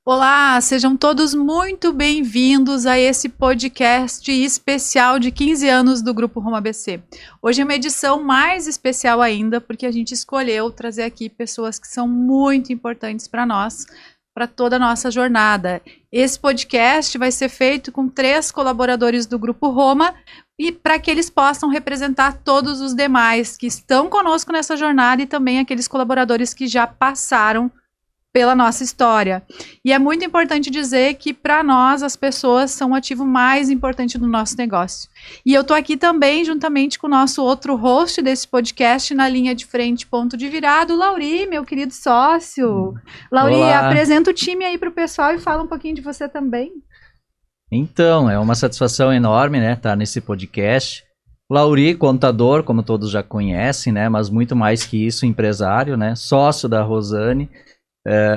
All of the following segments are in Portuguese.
Olá, sejam todos muito bem-vindos a esse podcast especial de 15 anos do Grupo Roma ABC. Hoje é uma edição mais especial ainda, porque a gente escolheu trazer aqui pessoas que são muito importantes para nós, para toda a nossa jornada. Esse podcast vai ser feito com 3 colaboradores do Grupo Roma, e para que eles possam representar todos os demais que estão conosco nessa jornada e também aqueles colaboradores que já passaram pela nossa história. E é muito importante dizer que, para nós, as pessoas são o ativo mais importante do nosso negócio. E eu estou aqui também, juntamente com o nosso outro host desse podcast, na linha de frente, ponto de virada, o Lauri, meu querido sócio. Lauri, Olá. apresenta o time aí para o pessoal e fala um pouquinho de você também. Então, é uma satisfação enorme, né, estar nesse podcast. Lauri, contador, como todos já conhecem, né, mas muito mais que isso, empresário, né, sócio da Rosane,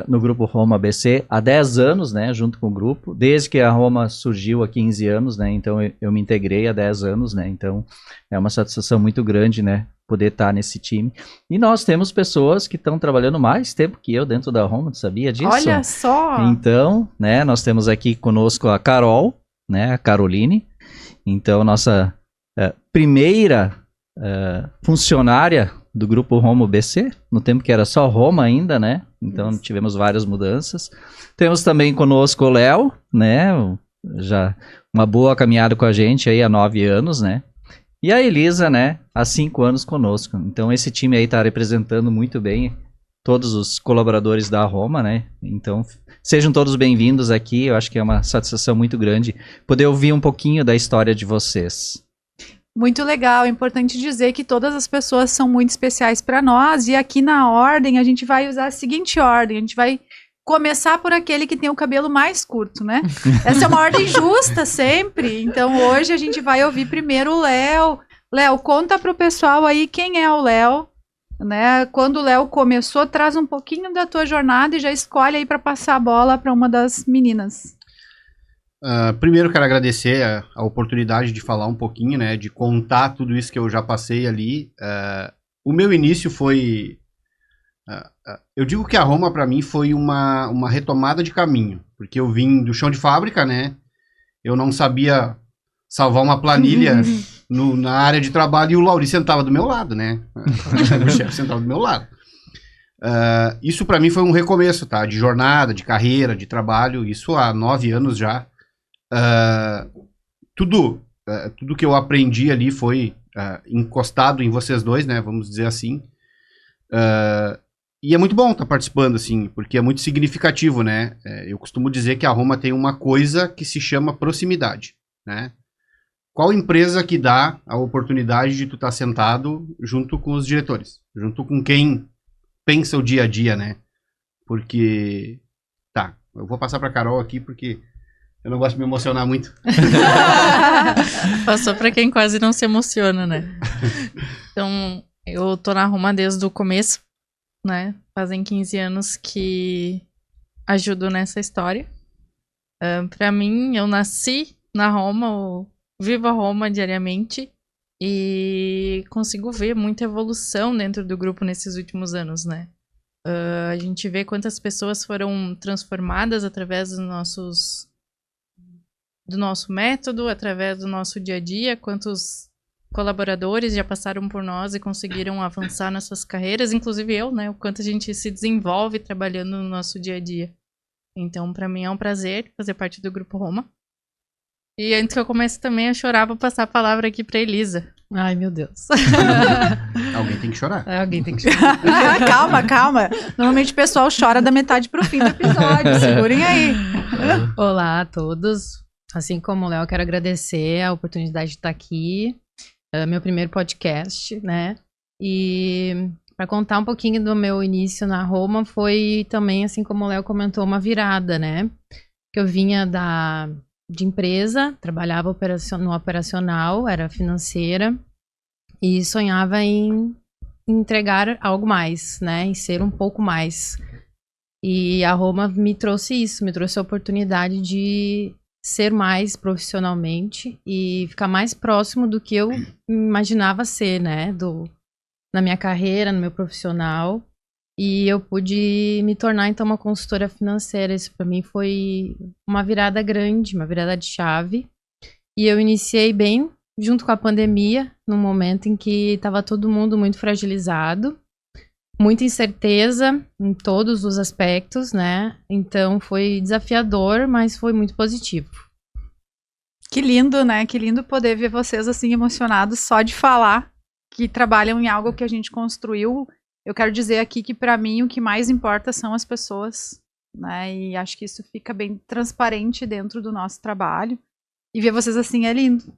no Grupo Roma ABC há 10 anos, né, junto com o grupo, desde que a Roma surgiu há 15 anos, né, então eu me integrei há 10 anos, né, então é uma satisfação muito grande, né, poder estar nesse time. E nós temos pessoas que estão trabalhando mais tempo que eu dentro da Roma, tu sabia disso? Olha só! Então, né, nós temos aqui conosco a Carol, né, a Caroline, então nossa primeira funcionária do Grupo Roma BC, no tempo que era só Roma ainda, né? Então tivemos várias mudanças. Temos também conosco o Léo, né? Já uma boa caminhada com a gente aí há 9 anos, né? E a Elisa, né? Há 5 anos conosco. Então esse time aí está representando muito bem todos os colaboradores da Roma, né? Então sejam todos bem-vindos aqui. Eu acho que é uma satisfação muito grande poder ouvir um pouquinho da história de vocês. Muito legal, é importante dizer que todas as pessoas são muito especiais para nós, e aqui na ordem a gente vai usar a seguinte ordem, a gente vai começar por aquele que tem o cabelo mais curto, né? Essa é uma ordem justa sempre, então hoje a gente vai ouvir primeiro o Léo. Léo, conta pro pessoal aí quem é o Léo, né? Quando o Léo começou, traz um pouquinho da tua jornada e já escolhe aí para passar a bola para uma das meninas. Primeiro quero agradecer a oportunidade de falar um pouquinho, né, de contar tudo isso que eu já passei ali. O meu início foi... eu digo que a Roma para mim foi uma retomada de caminho, porque eu vim do chão de fábrica, né, eu não sabia salvar uma planilha na área de trabalho e o Lauri sentava do meu lado, né, o chefe sentava do meu lado. Isso para mim foi um recomeço, tá, de jornada, de carreira, de trabalho, isso há 9 anos já. Tudo que eu aprendi ali foi encostado em vocês dois, né, vamos dizer assim, e é muito bom estar participando, assim, porque é muito significativo, né, eu costumo dizer que a Roma tem uma coisa que se chama proximidade, né, qual empresa que dá a oportunidade de tu estar sentado junto com os diretores, junto com quem pensa o dia a dia, né, porque, tá, eu vou passar pra Carol aqui porque eu não gosto de me emocionar muito. Passou pra quem quase não se emociona, né? Então, eu tô na Roma desde o começo, né? Fazem 15 anos que ajudo nessa história. Pra mim, eu nasci na Roma, eu vivo a Roma diariamente e consigo ver muita evolução dentro do grupo nesses últimos anos, né? A gente vê quantas pessoas foram transformadas através do nosso método, através do nosso dia a dia, quantos colaboradores já passaram por nós e conseguiram avançar nas suas carreiras, inclusive eu, né, o quanto a gente se desenvolve trabalhando no nosso dia a dia. Então, para mim é um prazer fazer parte do Grupo Roma. E antes que eu comece também a chorar, vou passar a palavra aqui para Elisa. Ai, meu Deus. Alguém tem que chorar. Alguém tem que chorar. Calma. Normalmente o pessoal chora da metade pro fim do episódio, segurem aí. Olá a todos. Assim como o Léo, quero agradecer a oportunidade de estar aqui. Meu primeiro podcast, né? E para contar um pouquinho do meu início na Roma, foi também, assim como o Léo comentou, uma virada, né? Que eu vinha de empresa, trabalhava no operacional, era financeira e sonhava em entregar algo mais, né? Em ser um pouco mais. E a Roma me trouxe isso, me trouxe a oportunidade de ser mais profissionalmente e ficar mais próximo do que eu imaginava ser, né? Na minha carreira, no meu profissional. E eu pude me tornar, então, uma consultora financeira. Isso para mim foi uma virada grande, uma virada de chave. E eu iniciei bem junto com a pandemia, num momento em que estava todo mundo muito fragilizado, muita incerteza em todos os aspectos, né? Então foi desafiador, mas foi muito positivo. Que lindo, né? Que lindo poder ver vocês assim emocionados só de falar que trabalham em algo que a gente construiu. Eu quero dizer aqui que para mim o que mais importa são as pessoas, né? E acho que isso fica bem transparente dentro do nosso trabalho. E ver vocês assim é lindo.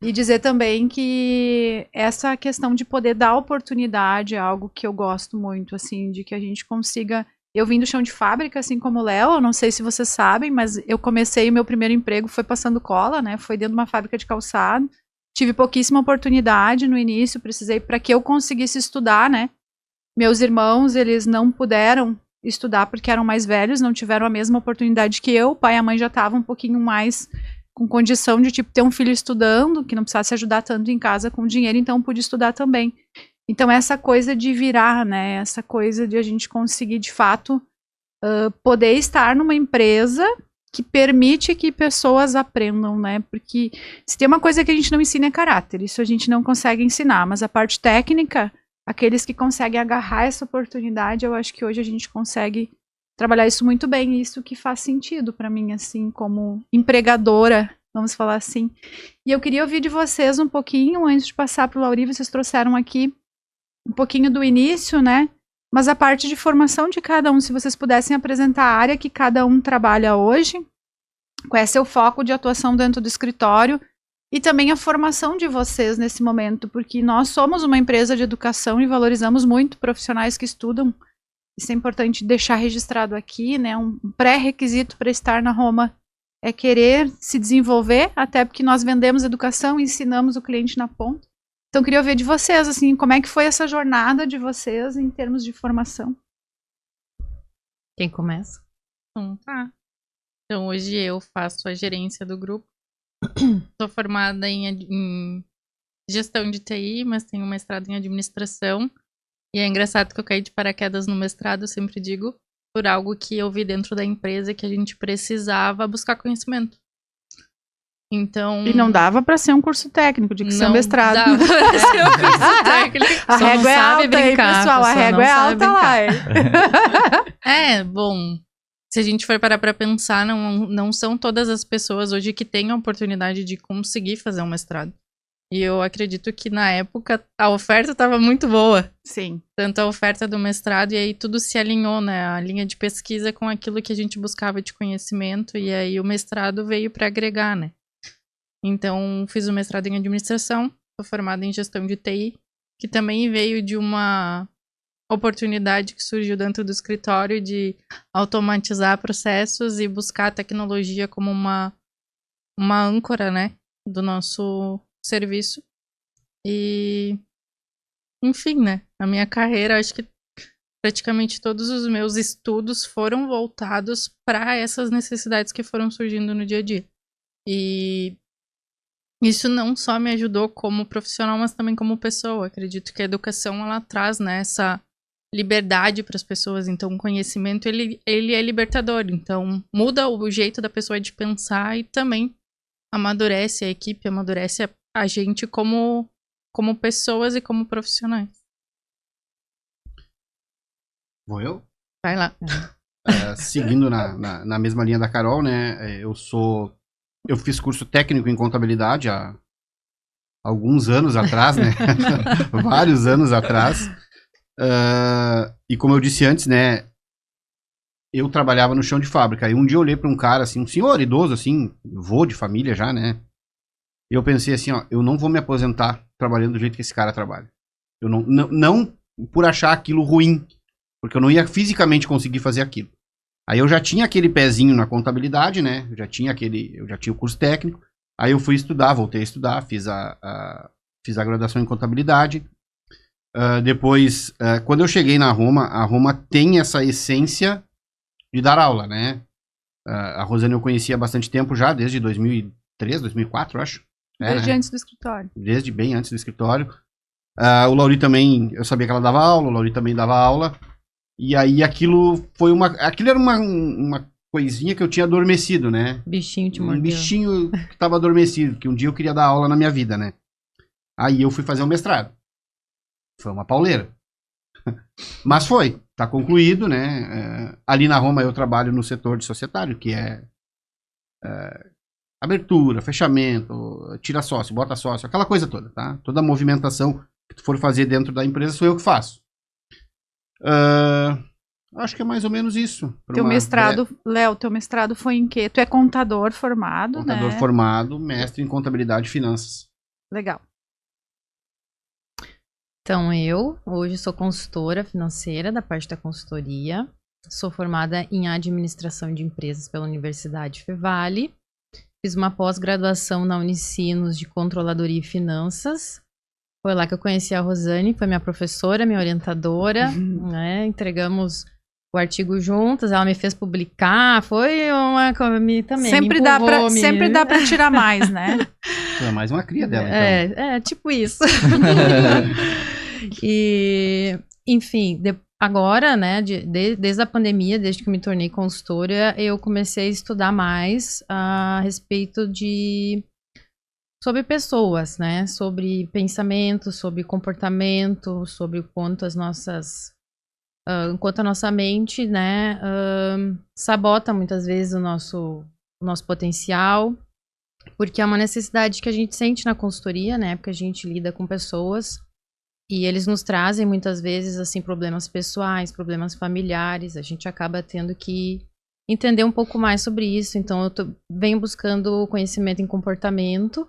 E dizer também que essa questão de poder dar oportunidade é algo que eu gosto muito, assim, de que a gente consiga... Eu vim do chão de fábrica, assim como o Léo, não sei se vocês sabem, mas eu comecei, o meu primeiro emprego foi passando cola, né? Foi dentro de uma fábrica de calçado. Tive pouquíssima oportunidade no início, precisei para que eu conseguisse estudar, né? Meus irmãos, eles não puderam estudar porque eram mais velhos, não tiveram a mesma oportunidade que eu. O pai e a mãe já estavam um pouquinho mais com condição de, tipo, ter um filho estudando, que não precisasse ajudar tanto em casa com dinheiro, então pude estudar também. Então, essa coisa de virar, né, essa coisa de a gente conseguir, de fato, poder estar numa empresa que permite que pessoas aprendam, né, porque se tem uma coisa que a gente não ensina é caráter, isso a gente não consegue ensinar, mas a parte técnica, aqueles que conseguem agarrar essa oportunidade, eu acho que hoje a gente consegue trabalhar isso muito bem, isso que faz sentido para mim, assim, como empregadora, vamos falar assim. E eu queria ouvir de vocês um pouquinho, antes de passar para o Lauri, vocês trouxeram aqui um pouquinho do início, né? Mas a parte de formação de cada um, se vocês pudessem apresentar a área que cada um trabalha hoje, qual é seu foco de atuação dentro do escritório e também a formação de vocês nesse momento, porque nós somos uma empresa de educação e valorizamos muito profissionais que estudam. Isso é importante deixar registrado aqui, né? Um pré-requisito para estar na Roma é querer se desenvolver, até porque nós vendemos educação e ensinamos o cliente na ponta. Então, queria ouvir de vocês, assim, como é que foi essa jornada de vocês em termos de formação? Quem começa? Tá. Então, hoje eu faço a gerência do grupo. Sou formada em gestão de TI, mas tenho mestrado em administração. E é engraçado que eu caí de paraquedas no mestrado, eu sempre digo, por algo que eu vi dentro da empresa que a gente precisava buscar conhecimento. Então... E não dava para ser um curso técnico, de que ser um mestrado. Dava pra ser um curso técnico. A régua é alta brincar, aí, pessoal, a régua é alta lá. Bom, se a gente for parar pra pensar, não são todas as pessoas hoje que têm a oportunidade de conseguir fazer um mestrado. E eu acredito que na época a oferta estava muito boa. Sim. Tanto a oferta do mestrado, e aí tudo se alinhou, né? A linha de pesquisa com aquilo que a gente buscava de conhecimento, e aí o mestrado veio para agregar, né? Então, fiz o mestrado em administração, sou formada em gestão de TI, que também veio de uma oportunidade que surgiu dentro do escritório de automatizar processos e buscar a tecnologia como uma âncora, né? Do nosso serviço. E enfim, né, a minha carreira, acho que praticamente todos os meus estudos foram voltados para essas necessidades que foram surgindo no dia a dia. E isso não só me ajudou como profissional, mas também como pessoa. Acredito que a educação, ela traz, né, essa liberdade para as pessoas. Então, o conhecimento, ele é libertador. Então, muda o jeito da pessoa de pensar e também amadurece a equipe, amadurece a gente como pessoas e como profissionais. Vou eu? Vai lá. Seguindo na mesma linha da Carol, né? Eu fiz curso técnico em contabilidade há alguns anos atrás, né? Vários anos atrás. E como eu disse antes, né? Eu trabalhava no chão de fábrica. E um dia eu olhei para um cara, assim, um senhor idoso, assim, vô de família já, né? E eu pensei assim, ó, eu não vou me aposentar trabalhando do jeito que esse cara trabalha. Eu não por achar aquilo ruim, porque eu não ia fisicamente conseguir fazer aquilo. Aí eu já tinha aquele pezinho na contabilidade, né? Eu já tinha o curso técnico. Aí eu fui estudar, voltei a estudar, fiz a graduação em contabilidade. Depois, quando eu cheguei na Roma, a Roma tem essa essência de dar aula, né? A Rosane eu conhecia há bastante tempo já, desde 2003, 2004, eu acho. Desde antes do escritório. Desde bem antes do escritório. O Lauri também, eu sabia que ela dava aula, o Lauri também dava aula. E aí aquilo era uma coisinha que eu tinha adormecido, né? Bichinho te mordeu. Um bichinho que estava adormecido, que um dia eu queria dar aula na minha vida, né? Aí eu fui fazer o mestrado. Foi uma pauleira. Mas tá concluído, né? Ali na Roma eu trabalho no setor de societário, que é abertura, fechamento, tira sócio, bota sócio, aquela coisa toda, tá? Toda a movimentação que tu for fazer dentro da empresa sou eu que faço. Acho que é mais ou menos isso. Teu mestrado, Léo, teu mestrado foi em quê? Tu é contador formado, né? Contador formado, mestre em contabilidade e finanças. Legal. Então, eu hoje sou consultora financeira da parte da consultoria. Sou formada em administração de empresas pela Universidade Fevale. Fiz uma pós-graduação na Unicinos de controladoria e finanças. Foi lá que eu conheci a Rosane, foi minha professora, minha orientadora, né? Entregamos o artigo juntas, ela me fez publicar, foi uma também. Sempre dá pra tirar mais, né? É mais uma cria dela, então. Tipo isso. E, enfim, agora, né, desde a pandemia, desde que eu me tornei consultora, eu comecei a estudar mais a respeito sobre pessoas, né? Sobre pensamento, sobre comportamento, sobre o quanto enquanto a nossa mente, né, sabota muitas vezes o nosso potencial, porque é uma necessidade que a gente sente na consultoria, né? Porque a gente lida com pessoas e eles nos trazem muitas vezes, assim, problemas pessoais, problemas familiares, a gente acaba tendo que entender um pouco mais sobre isso, então eu venho buscando conhecimento em comportamento,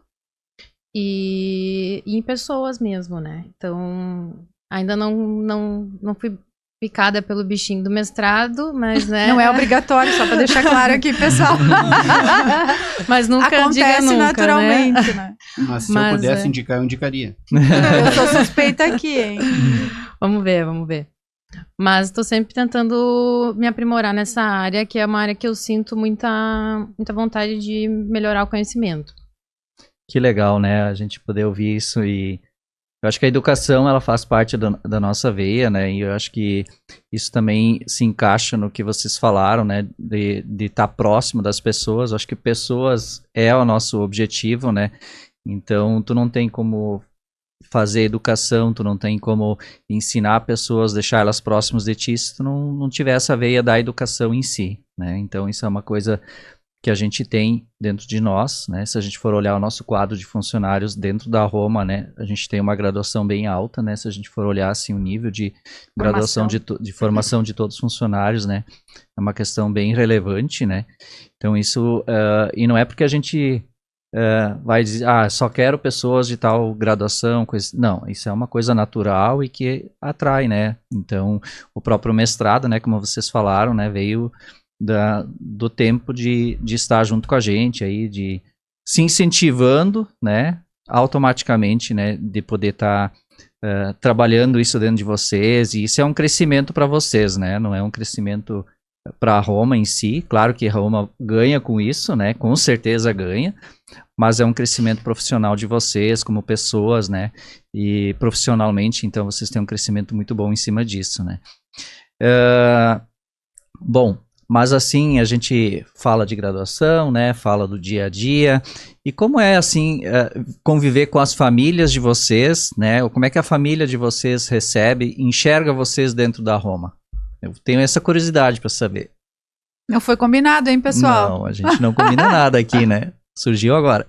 e em pessoas mesmo, né? Então, ainda não fui picada pelo bichinho do mestrado, mas, né? Não é obrigatório, só para deixar claro aqui, pessoal. Mas nunca acontece diga nunca, naturalmente, né? Mas se eu pudesse indicar, eu indicaria. Eu sou suspeita aqui, hein? Vamos ver. Mas estou sempre tentando me aprimorar nessa área, que é uma área que eu sinto muita vontade de melhorar o conhecimento. Que legal, né? A gente poder ouvir isso, e eu acho que a educação, ela faz parte da nossa veia, né? E eu acho que isso também se encaixa no que vocês falaram, né? De estar próximo das pessoas. Eu acho que pessoas é o nosso objetivo, né? Então, tu não tem como fazer educação, tu não tem como ensinar pessoas, deixar elas próximas de ti, se tu não tiver essa veia da educação em si, né? Então, isso é uma coisa que a gente tem dentro de nós, né? Se a gente for olhar o nosso quadro de funcionários dentro da Roma, né? A gente tem uma graduação bem alta, né? Se a gente for olhar, assim, o nível de graduação de formação de todos os funcionários, né? É uma questão bem relevante, né? Então isso, e não é porque a gente vai dizer, só quero pessoas de tal graduação, coisa. Não, isso é uma coisa natural e que atrai, né? Então, o próprio mestrado, né? Como vocês falaram, né? Veio do tempo de estar junto com a gente, aí, de se incentivando, né, automaticamente, né, de poder estar trabalhando isso dentro de vocês, e isso é um crescimento para vocês, né, não é um crescimento para a Roma em si. Claro que a Roma ganha com isso, né, com certeza ganha, mas é um crescimento profissional de vocês como pessoas, né, e profissionalmente, então vocês têm um crescimento muito bom em cima disso, né. Bom, mas assim, a gente fala de graduação, né, fala do dia a dia, e como é assim, conviver com as famílias de vocês, né, ou como é que a família de vocês recebe, enxerga vocês dentro da Roma? Eu tenho essa curiosidade para saber. Não foi combinado, hein, pessoal? Não, a gente não combina nada aqui, né, surgiu agora.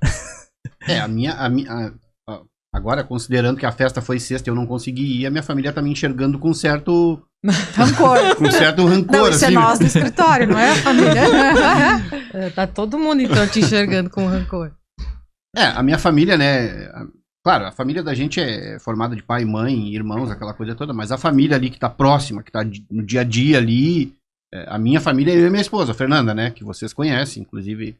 Agora, considerando que a festa foi sexta e eu não consegui ir, a minha família tá me enxergando com certo rancor. Com certo rancor, não, isso assim. É nós do escritório, não é a família? Tá todo mundo, então, te enxergando com rancor. A minha família, né, claro, a família da gente é formada de pai, mãe, irmãos, aquela coisa toda, mas a família ali que tá próxima, que tá no dia a dia ali, a minha família é eu e minha esposa, a Fernanda, né, que vocês conhecem, inclusive.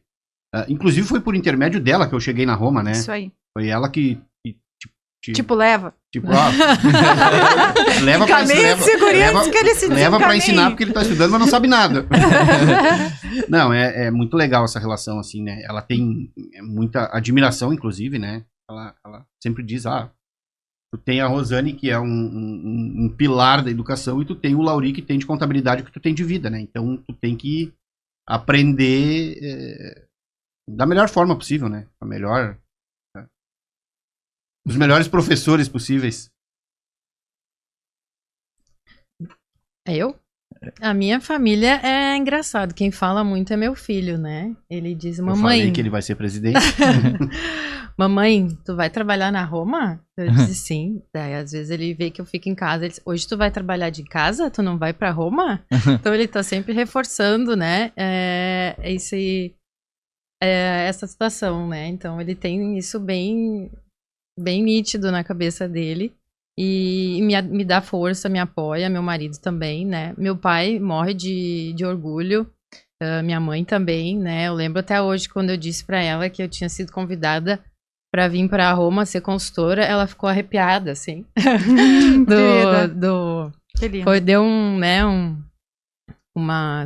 Inclusive foi por intermédio dela que eu cheguei na Roma, né? Isso aí. Foi ela que Tipo, leva. Tipo, ó. leva pra Caminho de segurança que ele se leva pra desencaminhe. ensinar porque ele tá estudando, mas não sabe nada. Não, é muito legal essa relação, assim, né? Ela tem muita admiração, inclusive, né? Ela sempre diz, tu tem a Rosane, que é um pilar da educação, e tu tem o Lauri, que tem de contabilidade, que tu tem de vida, né? Então, tu tem que aprender da melhor forma possível, né? Os melhores professores possíveis. Eu? A minha família é engraçado. Quem fala muito é meu filho, né? Ele diz, Eu falei mamãe, que ele vai ser presidente. mamãe, tu vai trabalhar na Roma? Eu disse sim. Daí às vezes ele vê que eu fico em casa, ele diz, hoje tu vai trabalhar de casa? Tu não vai pra Roma? Então ele tá sempre reforçando, né? Essa situação, né? Então ele tem isso bem nítido na cabeça dele. E me dá força, me apoia, meu marido também, né? Meu pai morre de orgulho, minha mãe também, né? Eu lembro até hoje quando eu disse pra ela que eu tinha sido convidada pra vir pra Roma ser consultora, ela ficou arrepiada, assim. Que lindo. Deu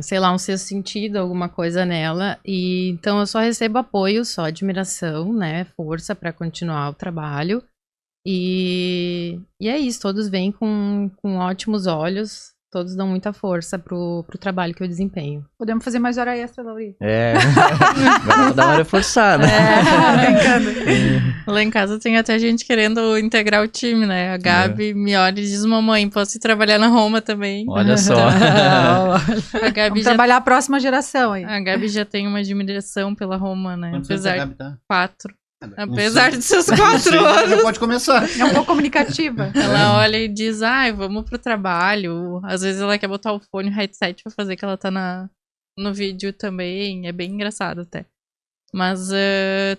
sei lá, um sexto sentido, alguma coisa nela. E então eu só recebo apoio, só admiração, né? Força pra continuar o trabalho. E é isso, todos vêm com ótimos olhos, todos dão muita força pro trabalho que eu desempenho. Podemos fazer mais hora extra, Lauri. Agora vou dar uma reforçada. Lá em casa tem até gente querendo integrar o time, né? A Gabi me olha e diz, mamãe, posso ir trabalhar na Roma também? Olha só. A Gabi Vamos trabalhar a próxima geração aí. A Gabi já tem uma admiração pela Roma, né? Quantos anos a Apesar Gabi tá? 4. Não Apesar sei. de seus Não 4 sei, mas anos. já pode começar. É um pouco comunicativa. Ela olha e diz, vamos pro trabalho. Às vezes ela quer botar o fone, o headset pra fazer que ela tá no vídeo também. É bem engraçado até. Mas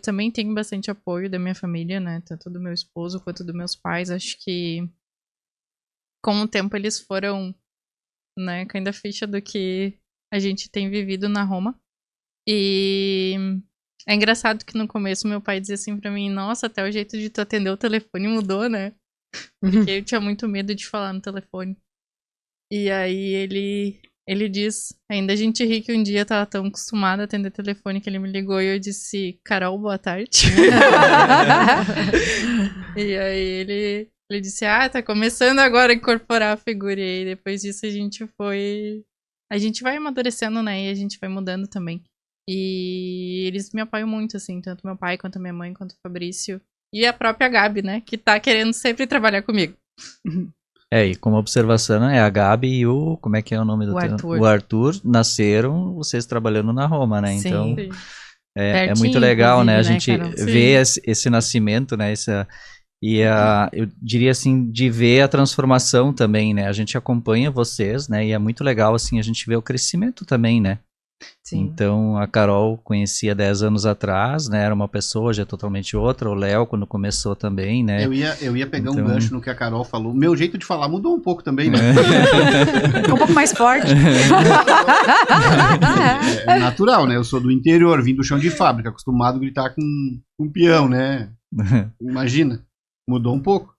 também tenho bastante apoio da minha família, né? Tanto do meu esposo quanto dos meus pais. Acho que com o tempo eles foram, né, caindo a ficha do que a gente tem vivido na Roma. E é engraçado que no começo meu pai dizia assim pra mim, nossa, até o jeito de tu atender o telefone mudou, né? Porque eu tinha muito medo de falar no telefone. E aí ele diz, ainda a gente ri que um dia eu tava tão acostumada a atender telefone que ele me ligou e eu disse, Carol, boa tarde. E aí ele disse, tá começando agora a incorporar a figura. E aí depois disso a gente vai amadurecendo, né? E a gente vai mudando também. E eles me apoiam muito, assim, tanto meu pai, quanto a minha mãe, quanto o Fabrício. E a própria Gabi, né, que tá querendo sempre trabalhar comigo. E como observação, a Gabi e como é que é o nome do Arthur. O Arthur nasceram vocês trabalhando na Roma, né? Sim. Então Sim. é muito Pertinho, legal, né? A inclusive, gente né, Carol? vê esse nascimento, né? Eu diria assim, de ver a transformação também, né? A gente acompanha vocês, né? E é muito legal, assim, a gente vê o crescimento também, né? Sim. Então, a Carol conhecia 10 anos atrás, né? Era uma pessoa já totalmente outra. O Léo, quando começou também, né? Eu ia pegar Então- um gancho no que a Carol falou. Meu jeito de falar mudou um pouco também, né? Um pouco mais forte. É natural, né? Eu sou do interior, vim do chão de fábrica, acostumado a gritar com peão, né? Imagina. Mudou um pouco.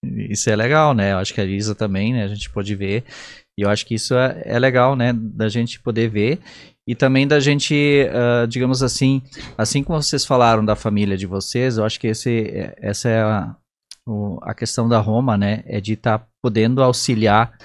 Isso é legal, né? Eu acho que a Lisa também, né? A gente pode ver. E eu acho que isso é legal, né? Da gente poder ver. E também da gente, digamos assim como vocês falaram da família de vocês, eu acho que essa é a questão da Roma, né? É de estar podendo auxiliar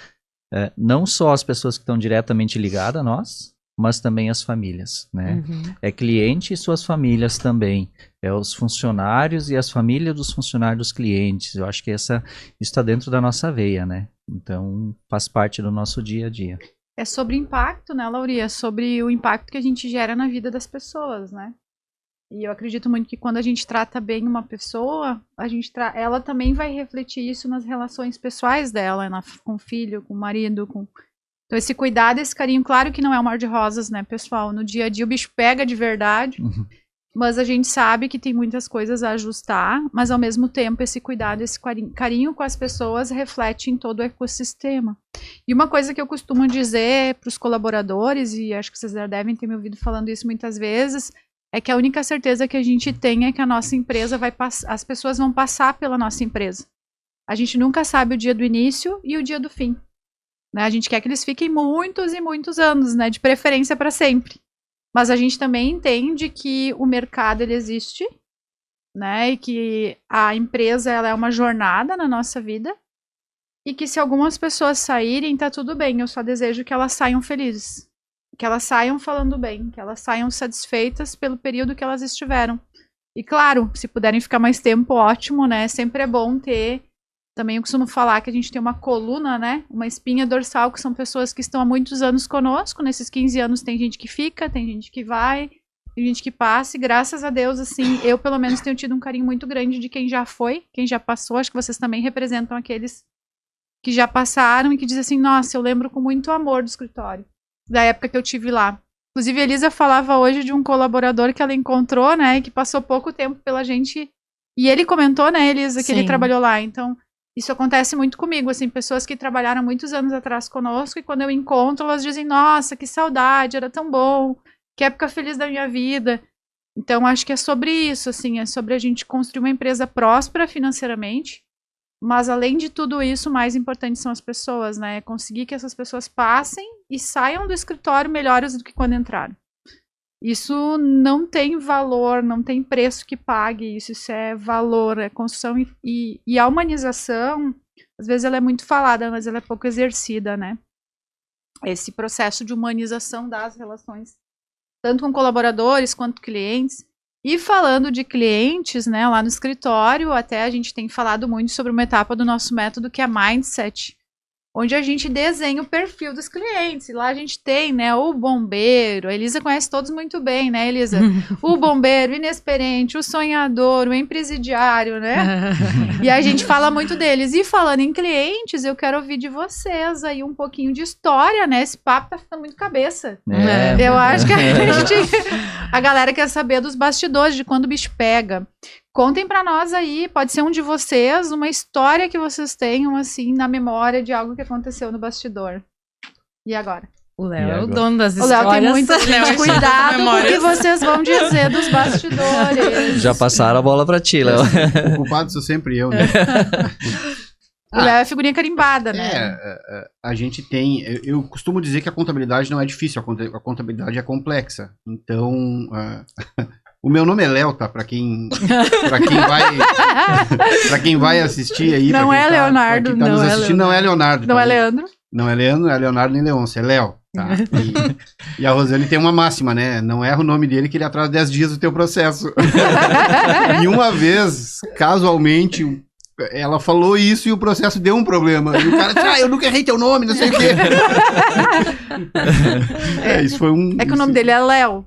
não só as pessoas que estão diretamente ligadas a nós, mas também as famílias, né? Uhum. É cliente e suas famílias também. É os funcionários e as famílias dos funcionários dos clientes. Eu acho que isso está dentro da nossa veia, né? Então, faz parte do nosso dia a dia. É sobre impacto, né, Lauri? É sobre o impacto que a gente gera na vida das pessoas, né? E eu acredito muito que quando a gente trata bem uma pessoa, ela também vai refletir isso nas relações pessoais dela, com o filho, com o marido, Então esse cuidado, esse carinho, claro que não é um mar de rosas, né, pessoal? No dia a dia o bicho pega de verdade, mas a gente sabe que tem muitas coisas a ajustar, mas ao mesmo tempo esse cuidado, esse carinho com as pessoas reflete em todo o ecossistema. E uma coisa que eu costumo dizer para os colaboradores, e acho que vocês já devem ter me ouvido falando isso muitas vezes, é que a única certeza que a gente tem é que a nossa empresa vai passar, as pessoas vão passar pela nossa empresa. A gente nunca sabe o dia do início e o dia do fim. Né? A gente quer que eles fiquem muitos e muitos anos, né? De preferência para sempre. Mas a gente também entende que o mercado ele existe, né? E que a empresa ela é uma jornada na nossa vida. E que se algumas pessoas saírem, tá tudo bem. Eu só desejo que elas saiam felizes. Que elas saiam falando bem. Que elas saiam satisfeitas pelo período que elas estiveram. E claro, se puderem ficar mais tempo, ótimo, né? Sempre é bom ter. Também eu costumo falar que a gente tem uma coluna, né? Uma espinha dorsal, que são pessoas que estão há muitos anos conosco. Nesses 15 anos tem gente que fica, tem gente que vai, tem gente que passa. E graças a Deus, assim, eu pelo menos tenho tido um carinho muito grande de quem já foi, quem já passou. Acho que vocês também representam aqueles que já passaram e que dizem assim, nossa, eu lembro com muito amor do escritório, da época que eu tive lá. Inclusive, a Elisa falava hoje de um colaborador que ela encontrou, né? E que passou pouco tempo pela gente. E ele comentou, né, Elisa, que Sim. ele trabalhou lá. Então... Isso acontece muito comigo, assim, pessoas que trabalharam muitos anos atrás conosco e quando eu encontro, elas dizem, nossa, que saudade, era tão bom, que época feliz da minha vida. Então, acho que é sobre isso, assim, é sobre a gente construir uma empresa próspera financeiramente, mas além de tudo isso, o mais importante são as pessoas, né? É conseguir que essas pessoas passem e saiam do escritório melhores do que quando entraram. Isso não tem valor, não tem preço que pague, isso é valor, é construção e a humanização, às vezes ela é muito falada, mas ela é pouco exercida, né? Esse processo de humanização das relações, tanto com colaboradores quanto clientes. E falando de clientes, né, lá no escritório, até a gente tem falado muito sobre uma etapa do nosso método que é Mindset, onde a gente desenha o perfil dos clientes. E lá a gente tem, né, o bombeiro. A Elisa conhece todos muito bem, né, Elisa? O bombeiro, o inexperiente, o sonhador, o empresidiário, né? E a gente fala muito deles. E falando em clientes, eu quero ouvir de vocês aí um pouquinho de história, né? Esse papo tá ficando muito cabeça. Eu acho que a galera quer saber dos bastidores, de quando o bicho pega. Contem pra nós aí, pode ser um de vocês, uma história que vocês tenham, assim, na memória de algo que aconteceu no bastidor. E agora? O Léo E é o agora? dono das O histórias. Léo tem muito Léo cuidado com o memórias. que vocês vão dizer dos bastidores. Já passaram a bola pra ti, Léo. O culpado sou sempre eu, né? O Léo é figurinha carimbada, né? A gente tem... Eu costumo dizer que a contabilidade não é difícil, a contabilidade é complexa. Então, o meu nome é Léo, tá? Pra quem vai assistir aí... Não é Leonardo, não não é assistindo, não é Leonardo. Não tá? é Leandro? Não é Leandro, não é Leonardo nem Leôncio, é Léo. Tá? E a Rosane tem uma máxima, né? Não erra o nome dele que ele atrasa 10 dias do teu processo. E uma vez, casualmente... Ela falou isso e o processo deu um problema. E o cara disse, eu nunca errei teu nome, não sei o quê. Isso foi um... É que o nome dele é Léo.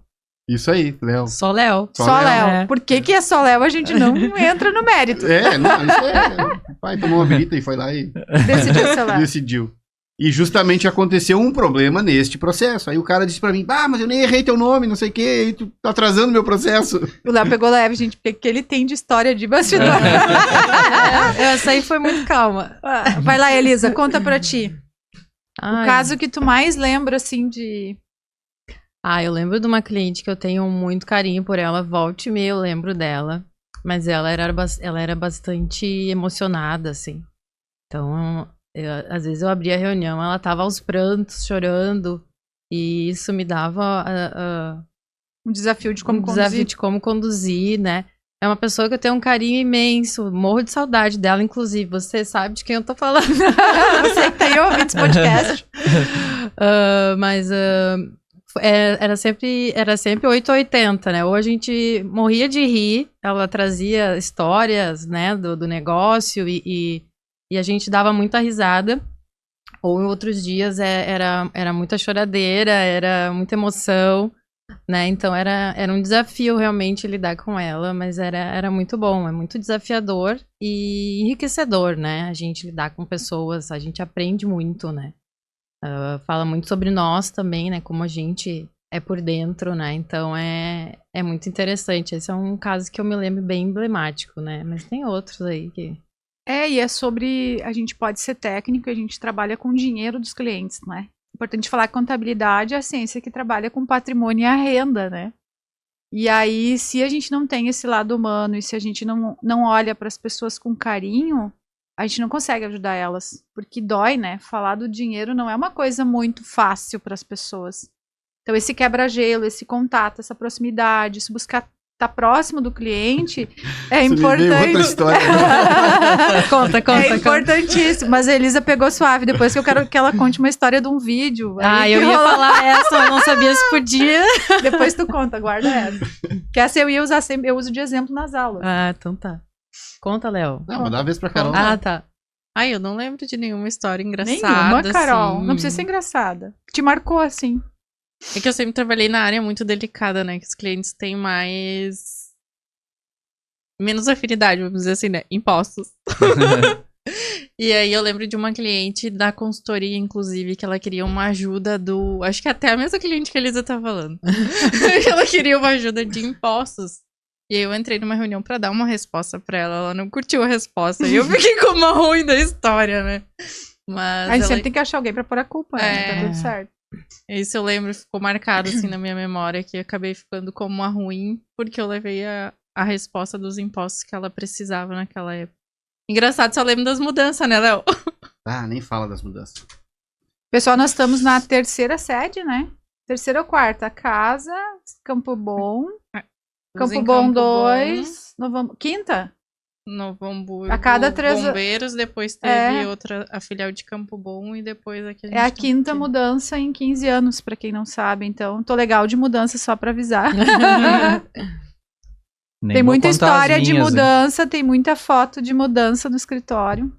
Isso aí, Léo. Só Léo. Só Léo. É. Por que é só Léo? A gente não entra no mérito. Não, isso é... O pai tomou uma birita e foi lá e Decidiu ser Léo. decidiu. E justamente aconteceu um problema neste processo. Aí o cara disse pra mim, mas eu nem errei teu nome, não sei o quê, e tu tá atrasando meu processo. O Léo pegou leve, gente, porque o que ele tem de história de bastidor. Essa aí foi muito calma. Vai lá, Elisa, conta pra ti. O Ai. caso que tu mais lembra, assim, de... Eu lembro de uma cliente que eu tenho muito carinho por ela, volta e meia eu lembro dela, mas ela era bastante emocionada, assim. Então, às vezes eu abria a reunião, ela tava aos prantos, chorando, e isso me dava Um desafio de como um conduzir. desafio de como conduzir, né? É uma pessoa que eu tenho um carinho imenso, morro de saudade dela, inclusive. Você sabe de quem eu tô falando. Você que tem ouvido esse podcast. Era sempre 880, né? Ou a gente morria de rir, ela trazia histórias, né, do negócio e a gente dava muita risada. Ou em outros dias era muita choradeira, era muita emoção, né? Então era um desafio realmente lidar com ela, mas era muito bom, é muito desafiador e enriquecedor, né? A gente lidar com pessoas, a gente aprende muito, né? Fala muito sobre nós também, né? Como a gente é por dentro, né? Então é muito interessante. Esse é um caso que eu me lembro bem emblemático, né? Mas tem outros aí que... E é sobre... A gente pode ser técnico e a gente trabalha com o dinheiro dos clientes, né? Importante falar que contabilidade é a ciência que trabalha com patrimônio e a renda, né? E aí, se a gente não tem esse lado humano e se a gente não olha para as pessoas com carinho, a gente não consegue ajudar elas. Porque dói, né? Falar do dinheiro não é uma coisa muito fácil para as pessoas. Então, esse quebra-gelo, esse contato, essa proximidade, isso buscar estar próximo do cliente é Isso me veio outra importante. história. É importantíssimo. Mas a Elisa pegou suave. Depois que eu quero que ela conte uma história de um vídeo. Ah, Aí eu que ia rola- falar essa, mas não sabia se podia. Depois tu conta, guarda essa. Que essa eu ia usar sempre, eu uso de exemplo nas aulas. Ah, então tá. Conta, Léo. Não, dá uma vez pra Carol. Ah, tá. Ai, eu não lembro de nenhuma história engraçada. Nenhuma, Carol. assim. Não precisa ser engraçada. Te marcou assim. É que eu sempre trabalhei na área muito delicada, né? Que os clientes têm menos afinidade, vamos dizer assim, né? Impostos. E aí eu lembro de uma cliente da consultoria, inclusive, que ela queria uma ajuda do... Acho que até a mesma cliente que a Elisa tá falando. Ela queria uma ajuda de impostos. E aí eu entrei numa reunião pra dar uma resposta pra ela. Ela não curtiu a resposta. E eu fiquei como a ruim da história, né? Mas A gente ela... sempre tem que achar alguém pra pôr a culpa, né? É. Tá tudo certo. Isso eu lembro, ficou marcado assim na minha memória, que eu acabei ficando como uma ruim, porque eu levei a resposta dos impostos que ela precisava naquela época. Engraçado, só lembro das mudanças, né, Léo? Ah, nem fala das mudanças. Pessoal, nós estamos na terceira sede, né? Terceira ou quarta? Casa, Campo Bom. Campo Bom 2. Quinta? Novo Hamburgo, A cada 3 Bombeiros, depois teve outra, a filial de Campo Bom, e depois aqui a gente É a tá quinta aqui. mudança em 15 anos, pra quem não sabe. Então, tô legal de mudança, só pra avisar. Nem Tem vou muita contar história as de minhas, hein? mudança, tem muita foto de mudança no escritório.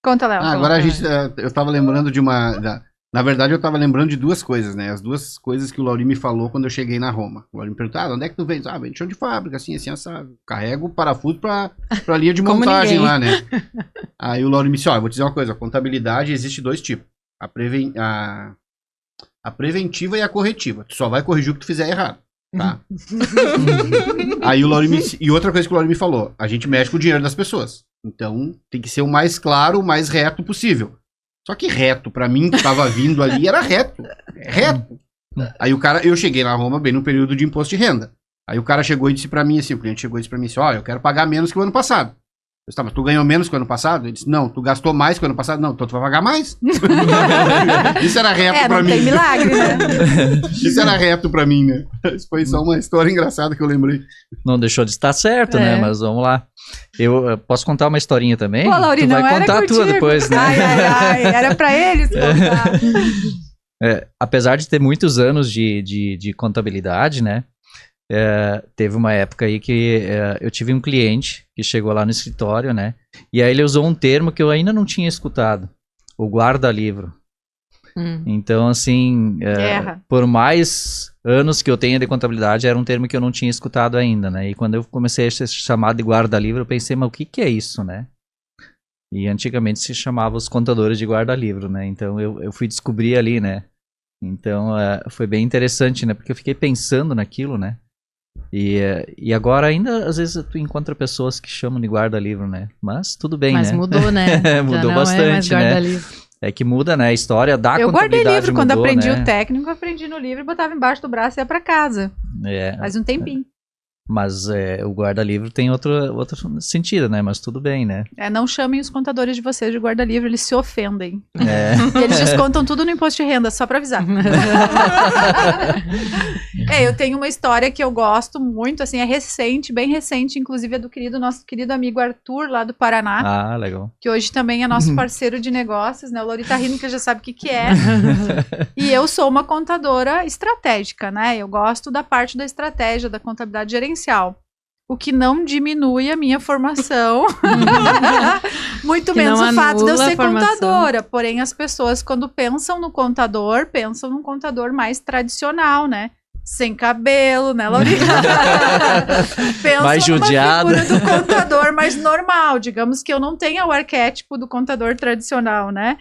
Conta, Léo. Ah, agora a gente. Eu tava lembrando de na verdade, eu tava lembrando de duas coisas, né? As duas coisas que o Lauri me falou quando eu cheguei na Roma. O Lauri me perguntou: onde é que tu vem? Ah, vem de chão de fábrica, assim, assado. Carrego o parafuso pra linha de Como montagem ninguém. lá, né? Aí o Lauri me disse: eu vou te dizer uma coisa: a contabilidade existe dois tipos. A preventiva e a corretiva. Tu só vai corrigir o que tu fizer errado. Tá? Aí o Lauri e outra coisa que o Lauri me falou: a gente mexe com o dinheiro das pessoas. Então tem que ser o mais claro, o mais reto possível. Só que reto, pra mim, que tava vindo ali, era reto. Reto. Aí eu cheguei na Roma bem no período de imposto de renda. Aí o cara chegou e disse pra mim assim, o cliente chegou e disse pra mim assim: eu quero pagar menos que o ano passado. Eu disse: tá, mas tu ganhou menos que o ano passado? Ele disse: não, tu gastou mais que o ano passado? Não, então tu vai pagar mais. Isso era reto pra não mim. tem milagre, né? Isso era reto pra mim, né? Isso foi só uma história engraçada que eu lembrei. Não deixou de estar certo, né? Mas vamos lá. Eu posso contar uma historinha também? Pô, Lauri, tu não vai era contar a tua contigo. depois, né? Ai, era pra eles contar. Apesar de ter muitos anos de contabilidade, né? Teve uma época aí que eu tive um cliente que chegou lá no escritório, né? E aí ele usou um termo que eu ainda não tinha escutado: o guarda-livro. Então, assim, Guerra. por mais anos que eu tenha de contabilidade, era um termo que eu não tinha escutado ainda, né? E quando eu comecei a ser chamado de guarda-livro, eu pensei: mas o que que é isso, né? E antigamente se chamava os contadores de guarda-livro, né? Então eu fui descobrir ali, né? Então foi bem interessante, né? Porque eu fiquei pensando naquilo, né? E agora ainda, às vezes, tu encontra pessoas que chamam de guarda-livro, né? Mas tudo bem, Mas né? mudou, né? Já Mudou não bastante, é mais né? guarda-livro. É que muda, né? A história da Eu guardei contabilidade livro quando mudou, aprendi né? o técnico, eu aprendi no livro e botava embaixo do braço e ia pra casa. Faz um tempinho. Mas o guarda-livro tem outro sentido, né? Mas tudo bem, né? Não chamem os contadores de vocês de guarda-livro, eles se ofendem. É. E eles descontam tudo no imposto de renda, só pra avisar. Eu tenho uma história que eu gosto muito, assim, é recente, bem recente, inclusive é do nosso querido amigo Arthur, lá do Paraná, Ah, legal. que hoje também é nosso parceiro de negócios, né? O Lauri tá rindo que já sabe o que é. E eu sou uma contadora estratégica, né? Eu gosto da parte da estratégia, da contabilidade gerencial. O que não diminui a minha formação, muito Que menos não o fato de eu anula a ser formação. contadora. Porém, as pessoas, quando pensam no contador, pensam num contador mais tradicional, né? Sem cabelo, né, Laurita? Pensam Mais judiado. numa figura do contador mais normal. Digamos que eu não tenha o arquétipo do contador tradicional, né?